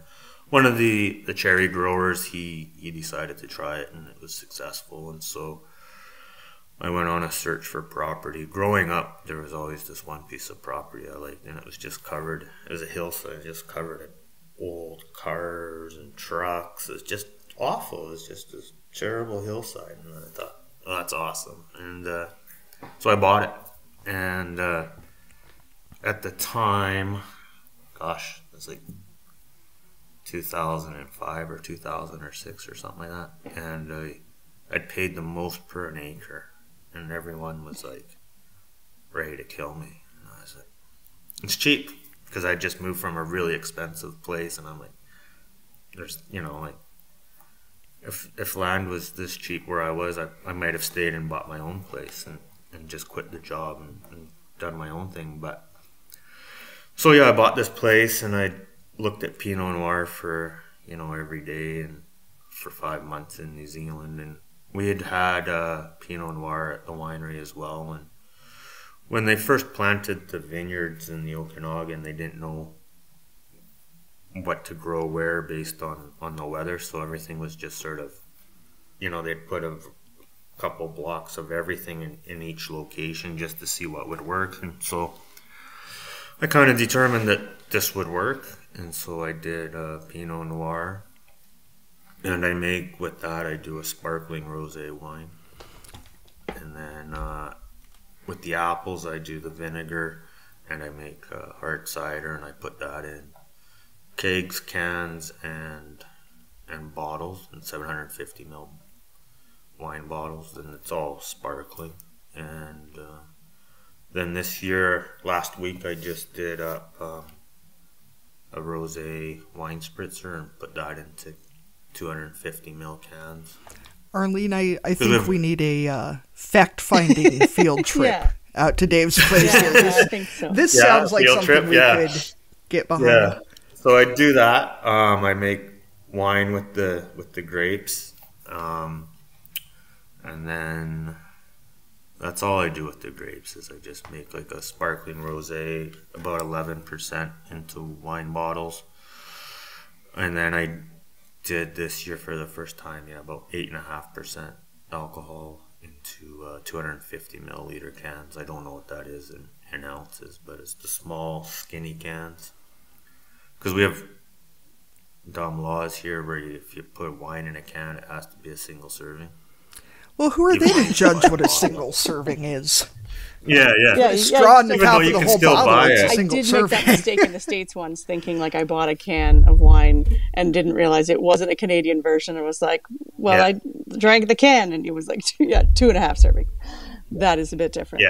one of the cherry growers, he decided to try it, and it was successful. And so I went on a search for property. Growing up, there was always this one piece of property I liked, and it was just covered. It was a hillside, just covered in old cars and trucks. It was just awful. It was just this terrible hillside, and I thought, oh, that's awesome. And so I bought it. And at the time, gosh, it was like 2005 or 2006 or something like that. And I'd paid the most per an acre, and everyone was like ready to kill me. And I was like, it's cheap, because I just moved from a really expensive place, and I'm like, there's, like, if land was this cheap where I was, I might have stayed and bought my own place and just quit the job and done my own thing. But so yeah, I bought this place, and I looked at Pinot Noir for every day, and for 5 months in New Zealand. And we had Pinot Noir at the winery as well. And when they first planted the vineyards in the Okanagan, they didn't know what to grow where based on the weather, so everything was just sort of, they'd put a couple blocks of everything in each location just to see what would work. And so I kind of determined that this would work, and so I did Pinot Noir, and with that I do a sparkling rosé wine, and then with the apples I do the vinegar and I make hard cider, and I put that in kegs, cans, and bottles, and 750 ml wine bottles, and it's all sparkling. And then this year, last week, I just did up a rosé wine spritzer and put that into 250 ml cans. Arlene, I think we need a fact-finding field trip out to Dave's place. Yeah, I think so. This sounds like something we could get behind. Yeah. So I do that. I make wine with the grapes, and then that's all I do with the grapes is I just make like a sparkling rosé, about 11% into wine bottles, and then I did this year for the first time, about 8.5% alcohol into 250 milliliter cans. I don't know what that is in ounces, but it's the small skinny cans. Because we have dumb laws here where if you put wine in a can, it has to be a single serving. Well, who are they to judge what a single serving is? Yeah. Straw in the Even top though of you the can whole still bottle. buy It's a it. I single did serving. make that mistake in the States once, thinking like I bought a can of wine and didn't realize it wasn't a Canadian version. It was like, well, I drank the can and it was like 2.5 serving. That is a bit different.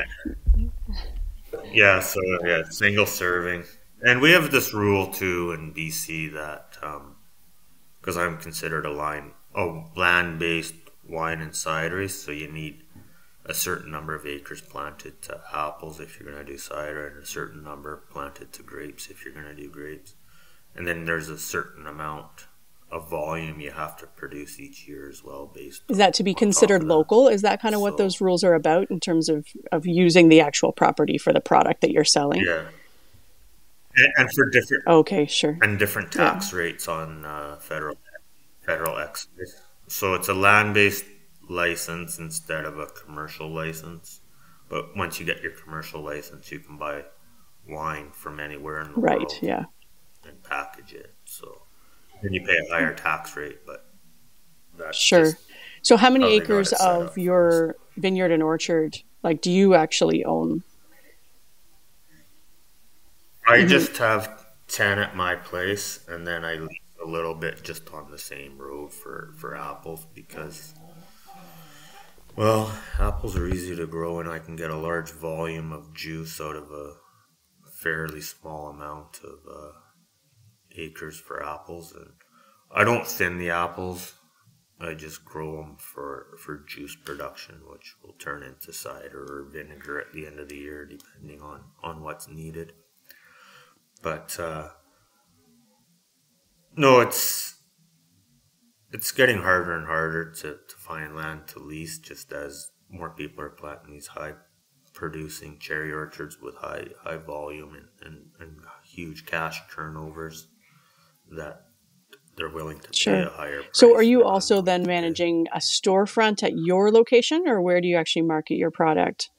So single serving. And we have this rule too in BC that, because I'm considered a land-based wine and cidery, so you need a certain number of acres planted to apples if you're going to do cider, and a certain number planted to grapes if you're going to do grapes. And then there's a certain amount of volume you have to produce each year as well. Is that to be considered local? Is that kind of what those rules are about in terms of using the actual property for the product that you're selling? Yeah. And for different and different tax rates on federal excise. So it's a land-based license instead of a commercial license. But once you get your commercial license, you can buy wine from anywhere in the world, and package it. So then you pay a higher tax rate, but that's So how many acres of your vineyard and orchard, like, do you actually own? I just have 10 at my place, and then I leave a little bit just on the same road for apples because, well, apples are easy to grow and I can get a large volume of juice out of a fairly small amount of acres for apples. And I don't thin the apples. I just grow them for juice production, which will turn into cider or vinegar at the end of the year, depending on what's needed. But no, it's getting harder and harder to find land to lease, just as more people are planting these high producing cherry orchards with high volume and huge cash turnovers that they're willing to pay a higher price. So are you also then managing a storefront at your location, or where do you actually market your product?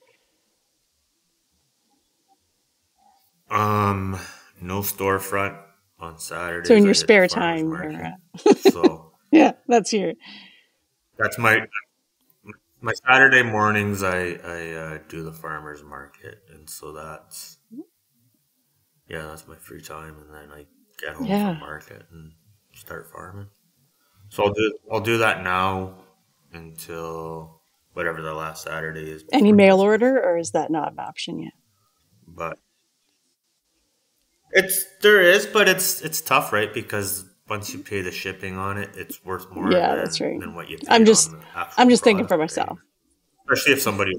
No storefront on Saturdays. So in your spare time, so that's your. That's my Saturday mornings. I do the farmers market, and so that's my free time, and then I get home from market and start farming. So I'll do that now until whatever the last Saturday is. Any mail order, or is that not an option yet? But there is, but it's tough, right? Because once you pay the shipping on it, it's worth more than what you pay I'm just on the actual thinking product, for myself. Right? Especially if somebody...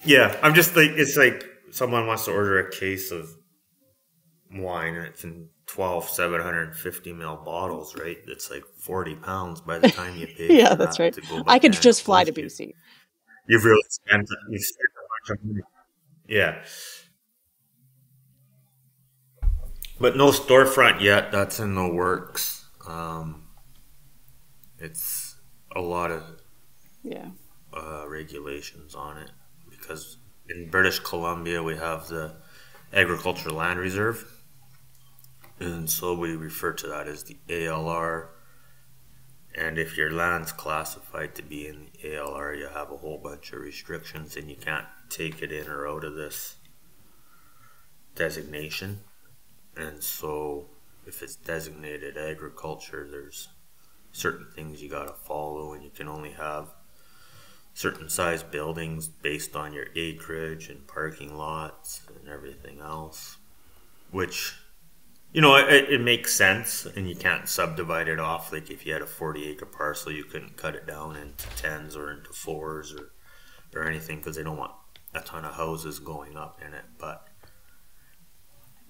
Yeah, I'm just like, it's like someone wants to order a case of wine and it's in 12 750 ml bottles, right? It's like 40 pounds by the time you pay. That's right. I could just fly to BC. You've really spent a bunch of money. Yeah. But no storefront yet. That's in the works. It's a lot of regulations on it because in British Columbia we have the Agricultural Land Reserve, and so we refer to that as the ALR. And if your land's classified to be in the ALR, you have a whole bunch of restrictions, and you can't take it in or out of this designation. And so if it's designated agriculture, there's certain things you got to follow, and you can only have certain size buildings based on your acreage and parking lots and everything else, which, you know, it makes sense, and you can't subdivide it off. Like if you had a 40-acre parcel, you couldn't cut it down into 10s or into 4s or anything, because they don't want a ton of houses going up in it. But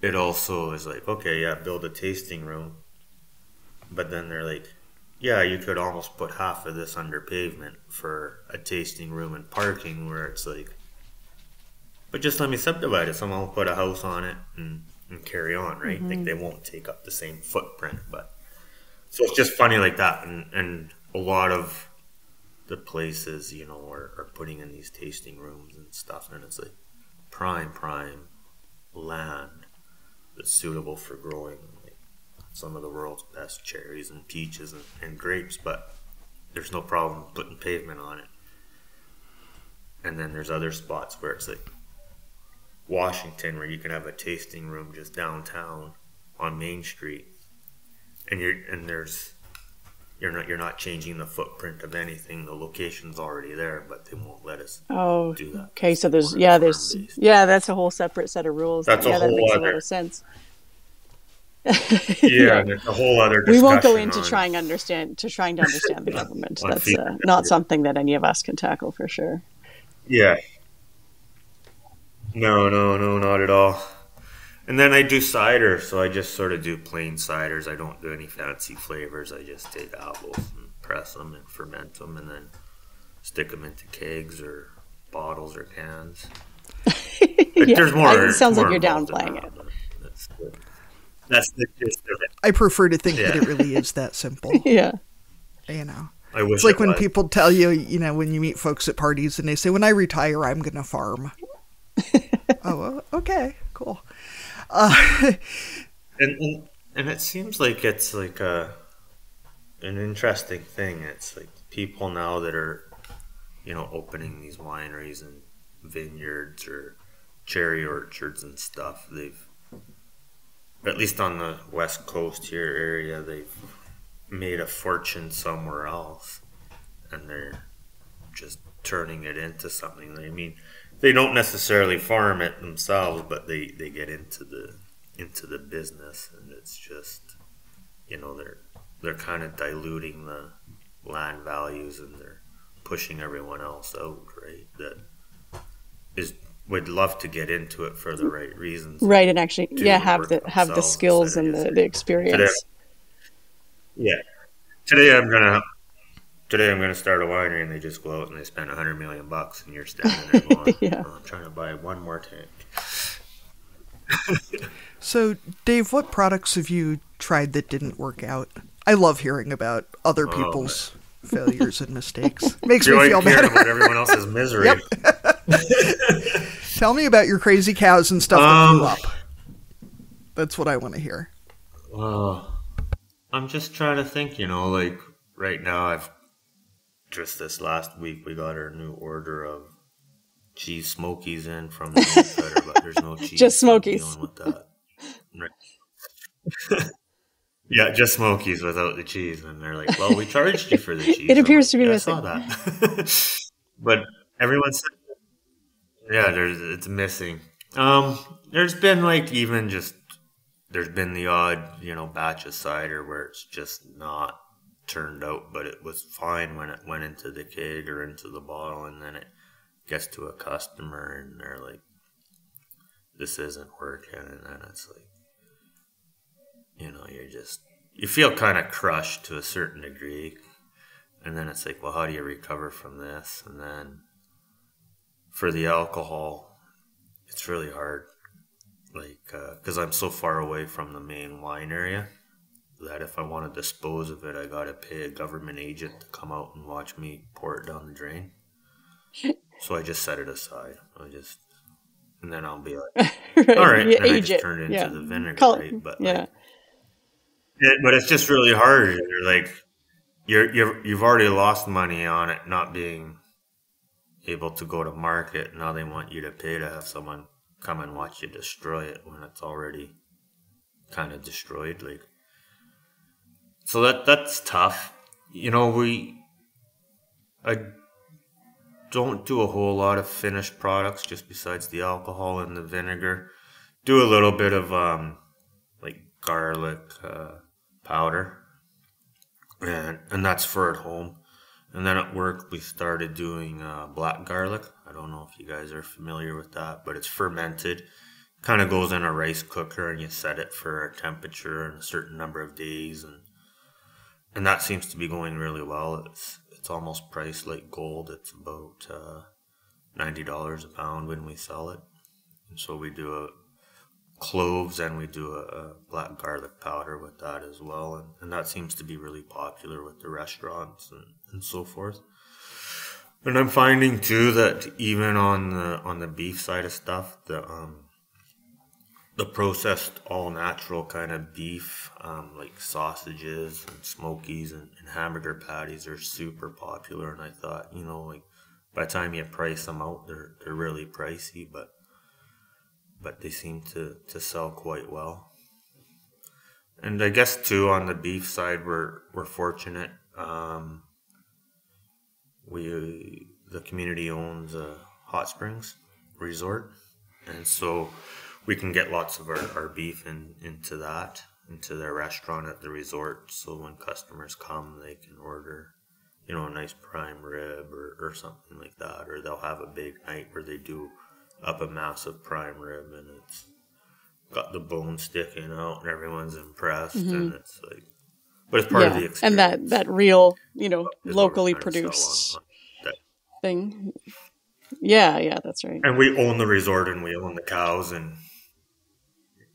it also is like, okay, yeah, build a tasting room, but then they're like, yeah, you could almost put half of this under pavement for a tasting room and parking, where it's like, but just let me subdivide it. Someone will put a house on it and carry on, right? Like they won't take up the same footprint. But so it's just funny like that. And a lot of the places, you know, are putting in these tasting rooms and stuff, and it's like prime land that's suitable for growing like some of the world's best cherries and peaches and grapes, but there's no problem putting pavement on it. And then there's other spots where it's like Washington, where you can have a tasting room just downtown on Main Street, and you're not changing the footprint of anything. The location's already there, but they won't let us do that. Okay, so that's a whole separate set of rules. That's that makes a other, lot of sense. yeah, there's a whole other discussion. We won't go into trying to understand the government. That's not something that any of us can tackle for sure. Yeah. No, not at all. And then I do cider, so I just sort of do plain ciders. I don't do any fancy flavors. I just take apples and press them and ferment them, and then stick them into kegs or bottles or cans. There's more. It sounds more like you're involved in downplaying that, it. but that's the gist of it. I prefer to think that it really is that simple. Yeah. You know, I wish it's like it when was. people tell you, you know, when you meet folks at parties and they say, when I retire, I'm going to farm. Oh, okay, cool. And it seems like it's like an interesting thing. It's like people now that are, you know, opening these wineries and vineyards or cherry orchards and stuff. They've, at least on the West Coast here area, they've made a fortune somewhere else, and they're just turning it into something. I mean, they don't necessarily farm it themselves, but they get into the business, and it's just, you know, they're kind of diluting the land values, and they're pushing everyone else out, right? That would love to get into it for the right reasons, right? And actually, have the skills and the experience. Today I'm gonna start a winery, and they just go out and they spend $100 million, and you're standing there going, I'm trying to buy one more tank. So, Dave, what products have you tried that didn't work out? I love hearing about other people's failures and mistakes. Makes me feel better. About everyone else's misery. Yep. Tell me about your crazy cows and stuff that blew up. That's what I want to hear. I'm just trying to think, you know, like right now just this last week we got our new order of cheese smokies in from the meat cutter, but there's no cheese. Just smokies. Dealing with that. Right. Yeah, just smokies without the cheese, and they're like, "Well, we charged you for the cheese." It appears to be missing. missing. I saw that, but everyone said, "Yeah, it's missing." There's been there's been the odd, you know, batch of cider where it's just not turned out, but it was fine when it went into the keg or into the bottle, and then it gets to a customer and they're like, this isn't working, and then it's like, you know, you feel kind of crushed to a certain degree, and then it's like, well, how do you recover from this? And then for the alcohol, it's really hard, like, because I'm so far away from the main wine area that if I want to dispose of it, I got to pay a government agent to come out and watch me pour it down the drain. So I just set it aside. And then I'll be like, right. all right, You and I age just it. turn it into the vinegar, right? But but it's just really hard. You're like, you've already lost money on it not being able to go to market. Now they want you to pay to have someone come and watch you destroy it when it's already kind of destroyed. Like, so that's tough. You know, I don't do a whole lot of finished products just besides the alcohol and the vinegar. Do a little bit of like garlic powder, and that's for at home. And then at work we started doing black garlic. I don't know if you guys are familiar with that, but it's fermented. Kind of goes in a rice cooker and you set it for a temperature and a certain number of days, and that seems to be going really well. It's almost priced like gold. It's about $90 a pound when we sell it. And so we do a cloves and we do a black garlic powder with that as well, and that seems to be really popular with the restaurants and so forth. And I'm finding too that even on the beef side of stuff, the processed all natural kind of beef, like sausages and smokies and hamburger patties are super popular. And I thought, you know, like by the time you price them out, they're really pricey, but they seem to sell quite well. And I guess too on the beef side, we're fortunate. The community owns a hot springs resort, and so we can get lots of our beef into their restaurant at the resort. So when customers come, they can order, you know, a nice prime rib or something like that, or they'll have a big night where they do up a massive prime rib and it's got the bone sticking out and everyone's impressed, and it's like, but it's part of the experience. And that real, you know, locally produced thing. Yeah, that's right. And we own the resort and we own the cows, and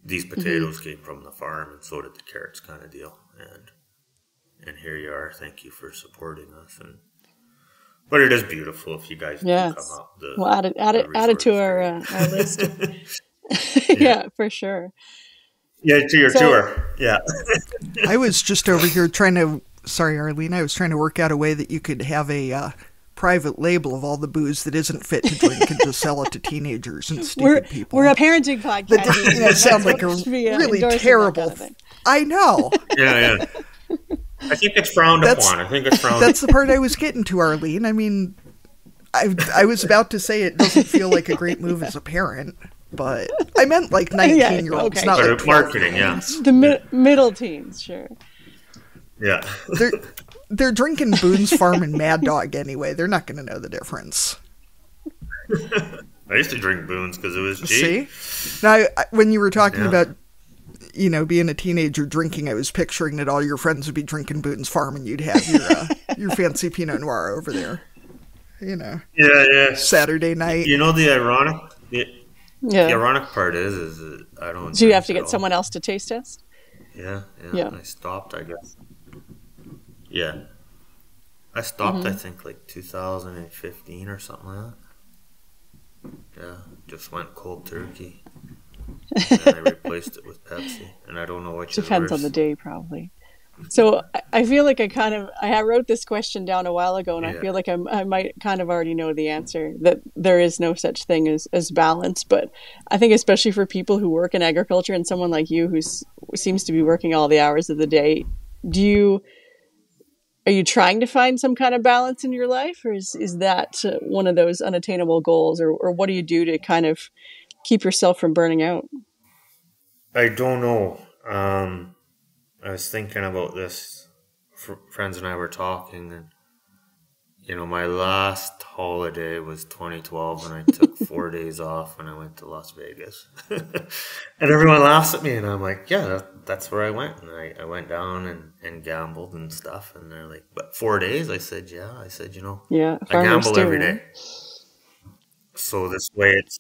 these potatoes came from the farm, and so did the carrots, kind of deal. And here you are. Thank you for supporting us. But it is beautiful if you guys do come up. We'll add it to our list. Yeah, for sure. Yeah, to your tour. Yeah. I was just over here sorry, Arlene, I was trying to work out a way that you could have a private label of all the booze that isn't fit to drink and just sell it to teenagers and stupid people. We're a parenting podcast. That sounds like a really terrible. I know. Yeah. I think it's frowned upon. That's the part I was getting to, Arlene. I mean, I was about to say it doesn't feel like a great move as a parent, but I meant like 19-year-olds, not like marketing. Yeah, the middle teens, sure. Yeah, they're drinking Boone's Farm and MadDog anyway. They're not going to know the difference. I used to drink Boone's because it was cheap. See, now when you were talking about, you know, being a teenager drinking, I was picturing that all your friends would be drinking Boone's Farm and you'd have your fancy Pinot Noir over there. You know. Yeah. Saturday night. You know, the ironic part is that I don't. So you have to get someone else to taste test? Yeah. I stopped, I guess. Yeah. I stopped, I think, like 2015 or something like that. Yeah. Just went cold turkey. And I replaced it with Pepsi, and I don't know which depends on the day, probably. So I feel like I wrote this question down a while ago, and I feel like I might kind of already know the answer, that there is no such thing as balance. But I think especially for people who work in agriculture and someone like you who seems to be working all the hours of the day, are you trying to find some kind of balance in your life, or is that one of those unattainable goals, or what do you do to kind of keep yourself from burning out? I don't know. I was thinking about this. Friends and I were talking, and you know, my last holiday was 2012, and I took 4 days off, and I went to Las Vegas. And everyone laughs at me, and I'm like, yeah, that's where I went. And I went down and gambled and stuff, and they're like, but 4 days? I said, yeah. I said, you know, I gamble every day. So this way it's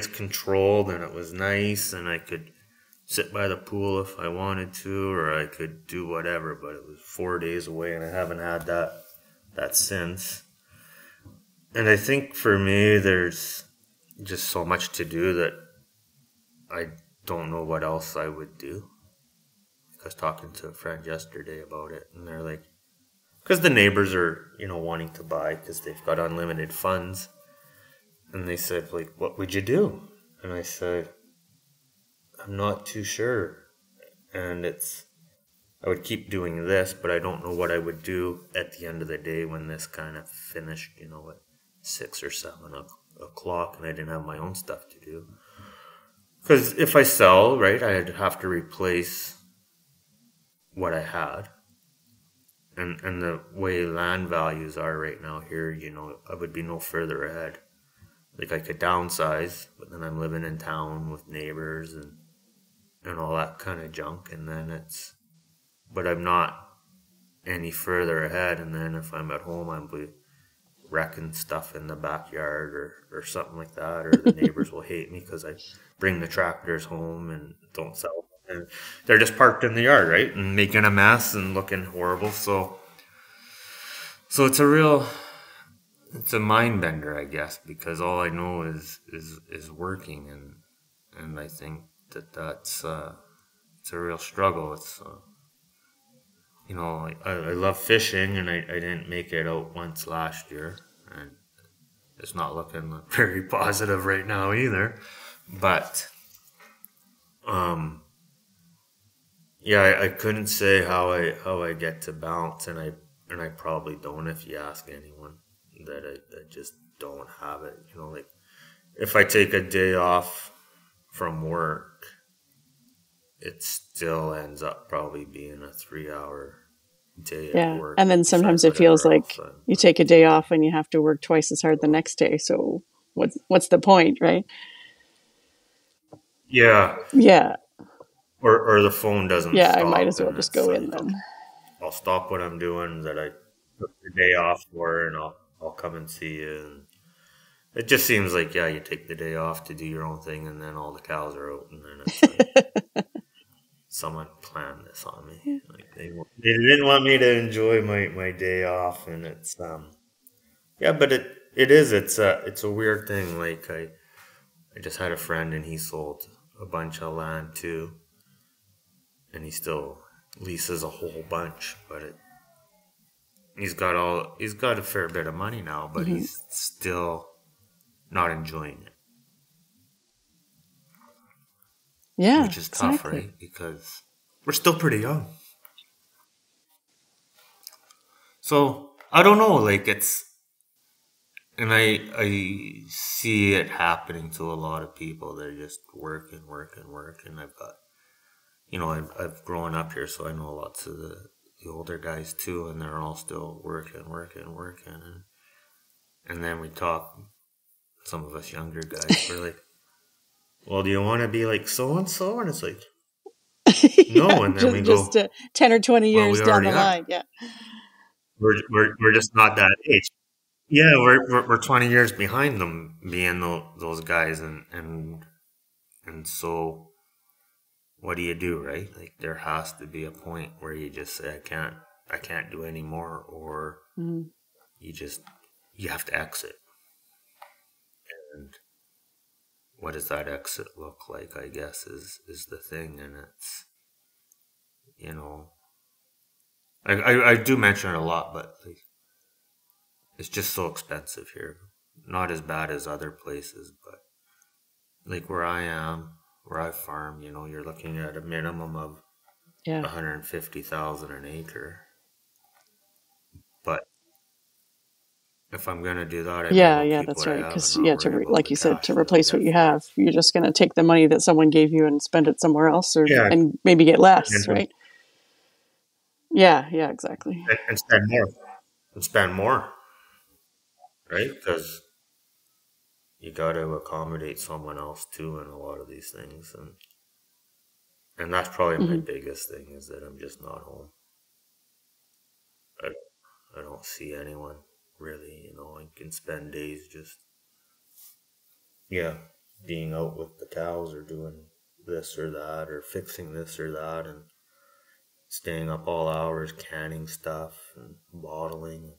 controlled, and it was nice, and I could sit by the pool if I wanted to, or I could do whatever, but it was 4 days away, and I haven't had that since. And I think for me, there's just so much to do that I don't know what else I would do. I was talking to a friend yesterday about it, and they're like, because the neighbors are, you know, wanting to buy because they've got unlimited funds. And they said, like, what would you do? And I said, I'm not too sure. And I would keep doing this, but I don't know what I would do at the end of the day when this kind of finished, at 6 or 7 o'clock, and I didn't have my own stuff to do. Because if I sell, right, I'd have to replace what I had. And the way land values are right now here, I would be no further ahead. Like I could downsize, but then I'm living in town with neighbors and all that kind of junk. And then but I'm not any further ahead. And then if I'm at home, I'm wrecking stuff in the backyard or something like that. Or the neighbors will hate me because I bring the tractors home and don't sell them. And they're just parked in the yard, right? And making a mess and looking horrible. So it's it's a mind bender, I guess, because all I know is working, and I think that's it's a real struggle. It's I love fishing, and I didn't make it out once last year, and it's not looking very positive right now either. But yeah, I couldn't say how I get to balance, and I probably don't if you ask anyone. That I just don't have it. Like if I take a day off from work, it still ends up probably being a 3-hour day at work. And then sometimes it feels like you take a day off and you have to work twice as hard the next day. So what's the point, right? Yeah. Yeah. Or the phone doesn't stop. Yeah, I might as well just go in then. I'll stop what I'm doing that I took the day off for, and I'll come and see you. And it just seems like, you take the day off to do your own thing, and then all the cows are out, and then it's like someone planned this on me. Like they didn't want me to enjoy my day off, and it's but it's a weird thing. Like I just had a friend, and he sold a bunch of land too, and he still leases a whole bunch, but he's got a fair bit of money now, but he's still not enjoying it. Yeah, which is tough, right? Because we're still pretty young. So I don't know, like and I see it happening to a lot of people. They're just working. I've got, I've grown up here, so I know lots of the older guys too, and they're all still working. And then we talk, some of us younger guys, we're like, well, do you want to be like so-and-so? And it's like, no. And then we go, 10 or 20 years down the line. Yeah. We're just not that age. Yeah, we're 20 years behind them being those guys. And so what do you do, right? Like there has to be a point where you just say, I can't do any more, or you have to exit. And what does that exit look like, I guess, is the thing. And it's, I do mention it a lot, but like, it's just so expensive here. Not as bad as other places, but like where I farm, you're looking at a minimum of $150,000 an acre. But if I'm gonna do that, that's right. Because like you said, to replace what you have, you're just gonna take the money that someone gave you and spend it somewhere else, and maybe get less, right? Yeah, exactly. And spend more. And spend more, right? Because you got to accommodate someone else too in a lot of these things, and that's probably my biggest thing, is that I'm just not home. I don't see anyone really. I can spend days just being out with the cows, or doing this or that, or fixing this or that, and staying up all hours canning stuff and bottling.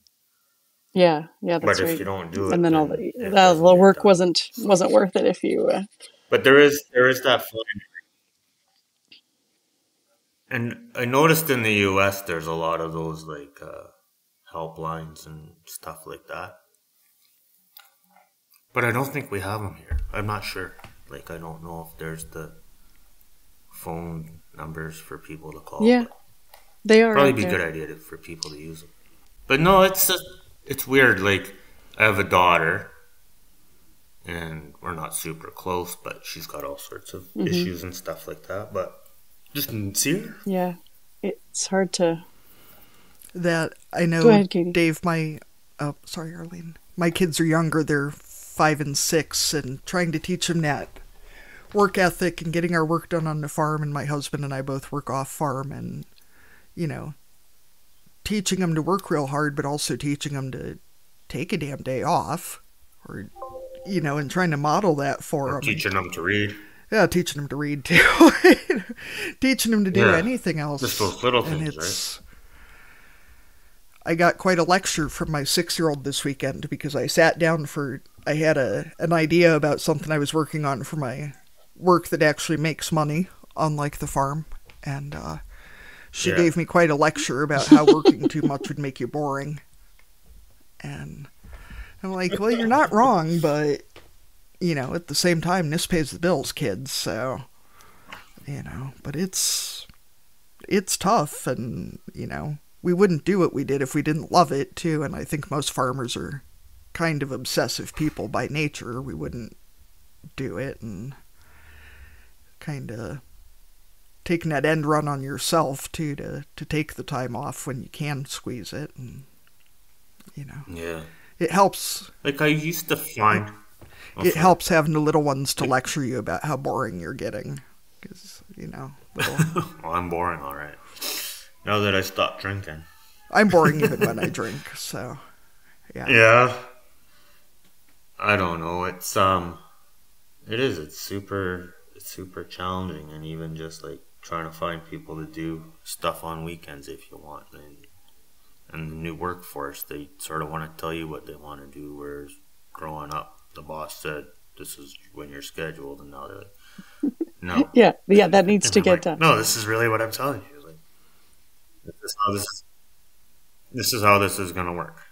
Yeah, that's but right. If you don't do it, and then all the work wasn't worth it if you. But there is that fine. And I noticed in the U.S. there's a lot of those like helplines and stuff like that. But I don't think we have them here. I'm not sure. Like, I don't know if there's the phone numbers for people to call. Yeah, But they are probably out be a there. good idea for people to use them. But no, it's weird. Like, I have a daughter, and we're not super close, but she's got all sorts of issues and stuff like that. But just didn't see her. Yeah, it's hard to. That I know, Go ahead, Katie. Dave, sorry, Arlene. My kids are younger. They're 5 and 6, and trying to teach them that work ethic and getting our work done on the farm. And my husband and I both work off farm, and, you know, teaching them to work real hard, but also teaching them to take a damn day off, or, you know, and trying to model that for them. Teaching them to read. Yeah, teaching them to read too. Teaching them to do anything else. Just those little and things, right? I got quite a lecture from my 6-year-old this weekend because I sat down I had an idea about something I was working on for my work that actually makes money, unlike the farm. And she gave me quite a lecture about how working too much would make you boring. And I'm like, well, you're not wrong, but, you know, at the same time, this pays the bills, kids. So, you know, but it's tough, and, you know, we wouldn't do what we did if we didn't love it, too. And I think most farmers are kind of obsessive people by nature. We wouldn't do it, and kind of taking that end run on yourself, too, to take the time off when you can squeeze it. And, you know. Yeah. It helps. Like, I used to find... It helps having the little ones to lecture you about how boring you're getting. Because, you know. Well, I'm boring, all right. Now that I stopped drinking. I'm boring even when I drink, so, yeah. Yeah. I don't know. It's super challenging, and even just, like, trying to find people to do stuff on weekends if you want. And the new workforce, they sort of want to tell you what they want to do, whereas growing up, the boss said, this is when you're scheduled, and now they're like, no. Yeah, that needs to get done. No, this is really what I'm telling you. Like, this is how this is going to work.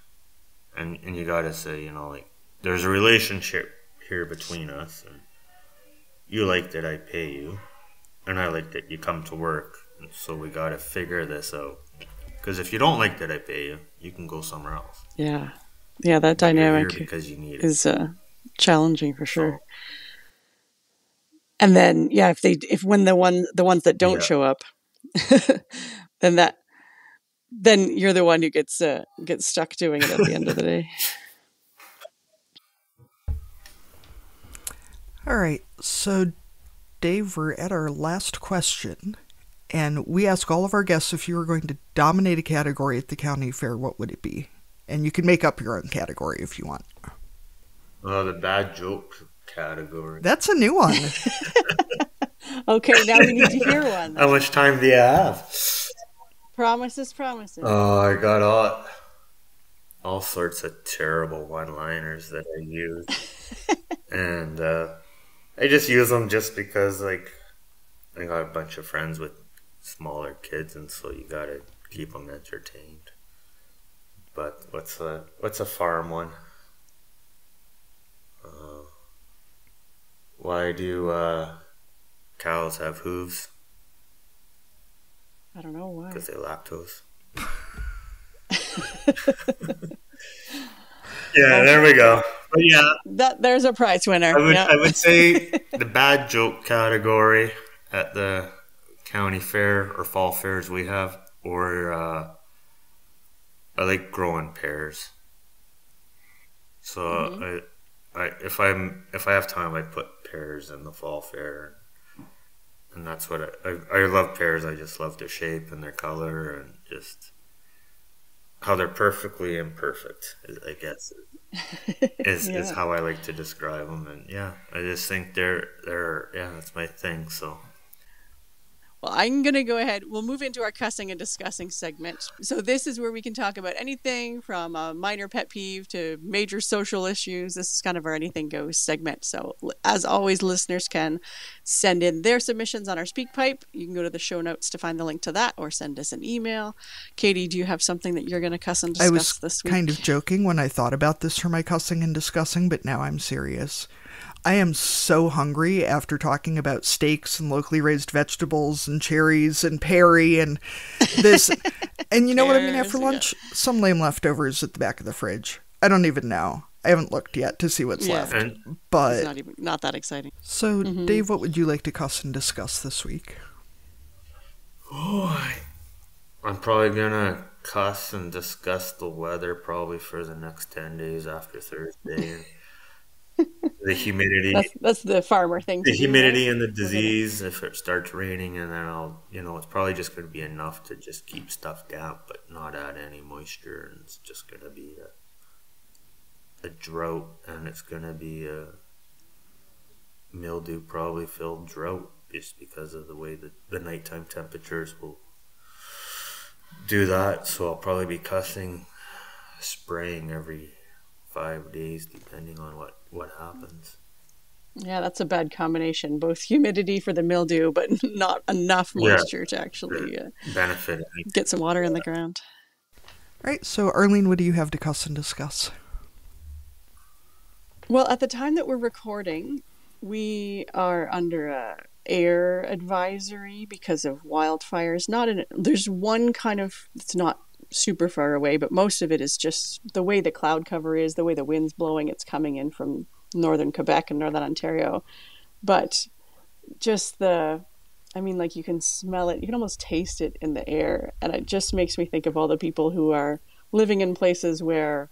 And you got to say, you know, like, there's a relationship here between us, and you like that I pay you, and I like that you come to work, and so we got to figure this out. Because if you don't like that I pay you, you can go somewhere else. Yeah, that dynamic because you need is challenging for sure. So. And then, if when the ones that don't show up, then you're the one who gets stuck doing it at the end of the day. All right, so Dave, we're at our last question, and we ask all of our guests, if you were going to dominate a category at the county fair, what would it be? And you can make up your own category if you want. The bad joke category. That's a new one. Okay, now we need to hear one. How much time do you have? Promises. Oh, I got all sorts of terrible one-liners that I use. And I just use them just because, like, I got a bunch of friends with smaller kids, and so you gotta keep them entertained. But what's a farm one? Why do cows have hooves? I don't know why. Because they lactose. Yeah, there we go. But yeah, there's a prize winner. I would say the bad joke category at the county fair or fall fairs we have, or I like growing pears. So if I have time, I put pears in the fall fair, and that's what I love pears. I just love their shape and their color, and just how they're perfectly imperfect, I guess, is how I like to describe them. And yeah, I just think they're that's my thing. So. Well, I'm going to go ahead. We'll move into our cussing and discussing segment. So this is where we can talk about anything from a minor pet peeve to major social issues. This is kind of our anything goes segment. So as always, listeners can send in their submissions on our SpeakPipe. You can go to the show notes to find the link to that, or send us an email. Katie, do you have something that you're going to cuss and discuss this week? I was kind of joking when I thought about this for my cussing and discussing, but now I'm serious. I am so hungry after talking about steaks and locally raised vegetables and cherries and Perry and this. And you know what I'm going to have for lunch? Yeah. Some lame leftovers at the back of the fridge. I don't even know. I haven't looked yet to see what's left. But it's not that exciting. So, Dave, what would you like to cuss and discuss this week? Oh, I'm probably going to cuss and discuss the weather probably for the next 10 days after Thursday. The humidity. That's the farmer thing. The humidity and the disease. If it starts raining, and then it's probably just going to be enough to just keep stuff damp, but not add any moisture. And it's just going to be a drought, and it's going to be a mildew probably filled drought just because of the way that the nighttime temperatures will do that. So I'll probably be spraying every 5 days depending on what happens. Yeah, that's a bad combination. Both humidity for the mildew, but not enough moisture to actually benefit. Get some water in the ground. Right, so Arlene, what do you have to cuss and discuss? Well, at the time that we're recording, we are under a air advisory because of wildfires. There's one kind of, it's not super far away, but most of it is just the way the cloud cover is, the way the wind's blowing. It's coming in from northern Quebec and northern Ontario, but just you can smell it, you can almost taste it in the air, and it just makes me think of all the people who are living in places where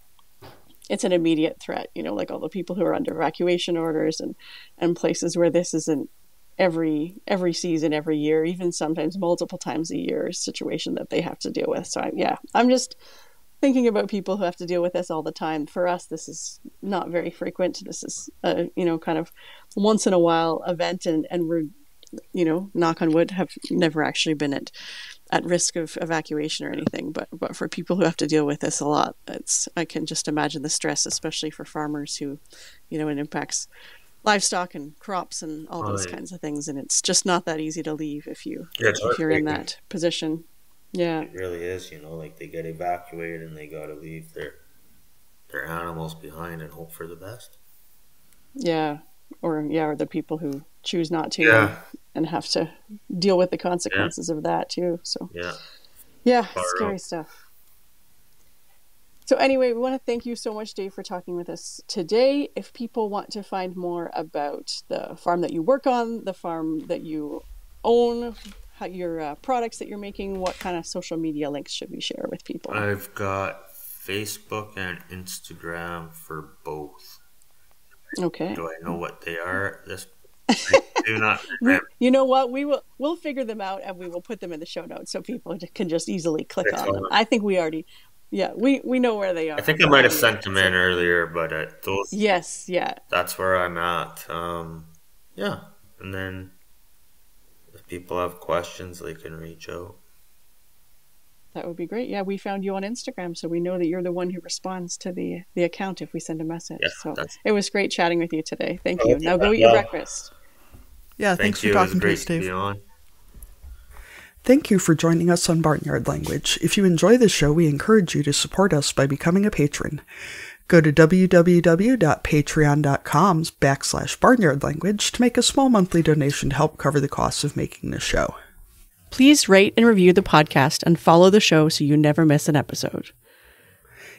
it's an immediate threat, like all the people who are under evacuation orders and places where this isn't every season, every year, even sometimes multiple times a year situation that they have to deal with. So I'm just thinking about people who have to deal with this all the time. For us, this is not very frequent. This is a, kind of once in a while event, and we're, knock on wood, have never actually been at risk of evacuation or anything. But for people who have to deal with this a lot, I can just imagine the stress, especially for farmers who, it impacts livestock and crops and all those kinds of things, and it's just not that easy to leave if you're in that position. Yeah, it really is. Like they get evacuated and they got to leave their animals behind and hope for the best. Yeah, or the people who choose not to and have to deal with the consequences of that too. So scary stuff. So anyway, we want to thank you so much, Dave, for talking with us today. If people want to find more about the farm that you work on, the farm that you own, your products that you're making, what kind of social media links should we share with people? I've got Facebook and Instagram for both. Okay. Do I know what they are? I do not remember. You know what? We'll figure them out, and we will put them in the show notes so people can just easily click on them. I think we already... Yeah, we know where they are. I think I might have sent them in earlier, but those... Yes, yeah. That's where I'm at. And then if people have questions, they can reach out. That would be great. Yeah, we found you on Instagram, so we know that you're the one who responds to the account if we send a message. Yeah, so it was great chatting with you today. Thank you. Now go eat your breakfast. Yeah, thanks for talking to us, Dave. Be on. Thank you for joining us on Barnyard Language. If you enjoy the show, we encourage you to support us by becoming a patron. Go to www.patreon.com/barnyardlanguage to make a small monthly donation to help cover the costs of making the show. Please rate and review the podcast and follow the show so you never miss an episode.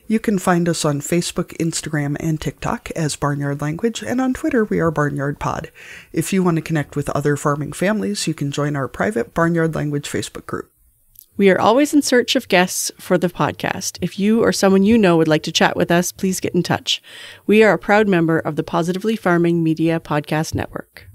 You can find us on Facebook, Instagram, and TikTok as Barnyard Language, and on Twitter we are Barnyard Pod. If you want to connect with other farming families, you can join our private Barnyard Language Facebook group. We are always in search of guests for the podcast. If you or someone you know would like to chat with us, please get in touch. We are a proud member of the Positively Farming Media Podcast Network.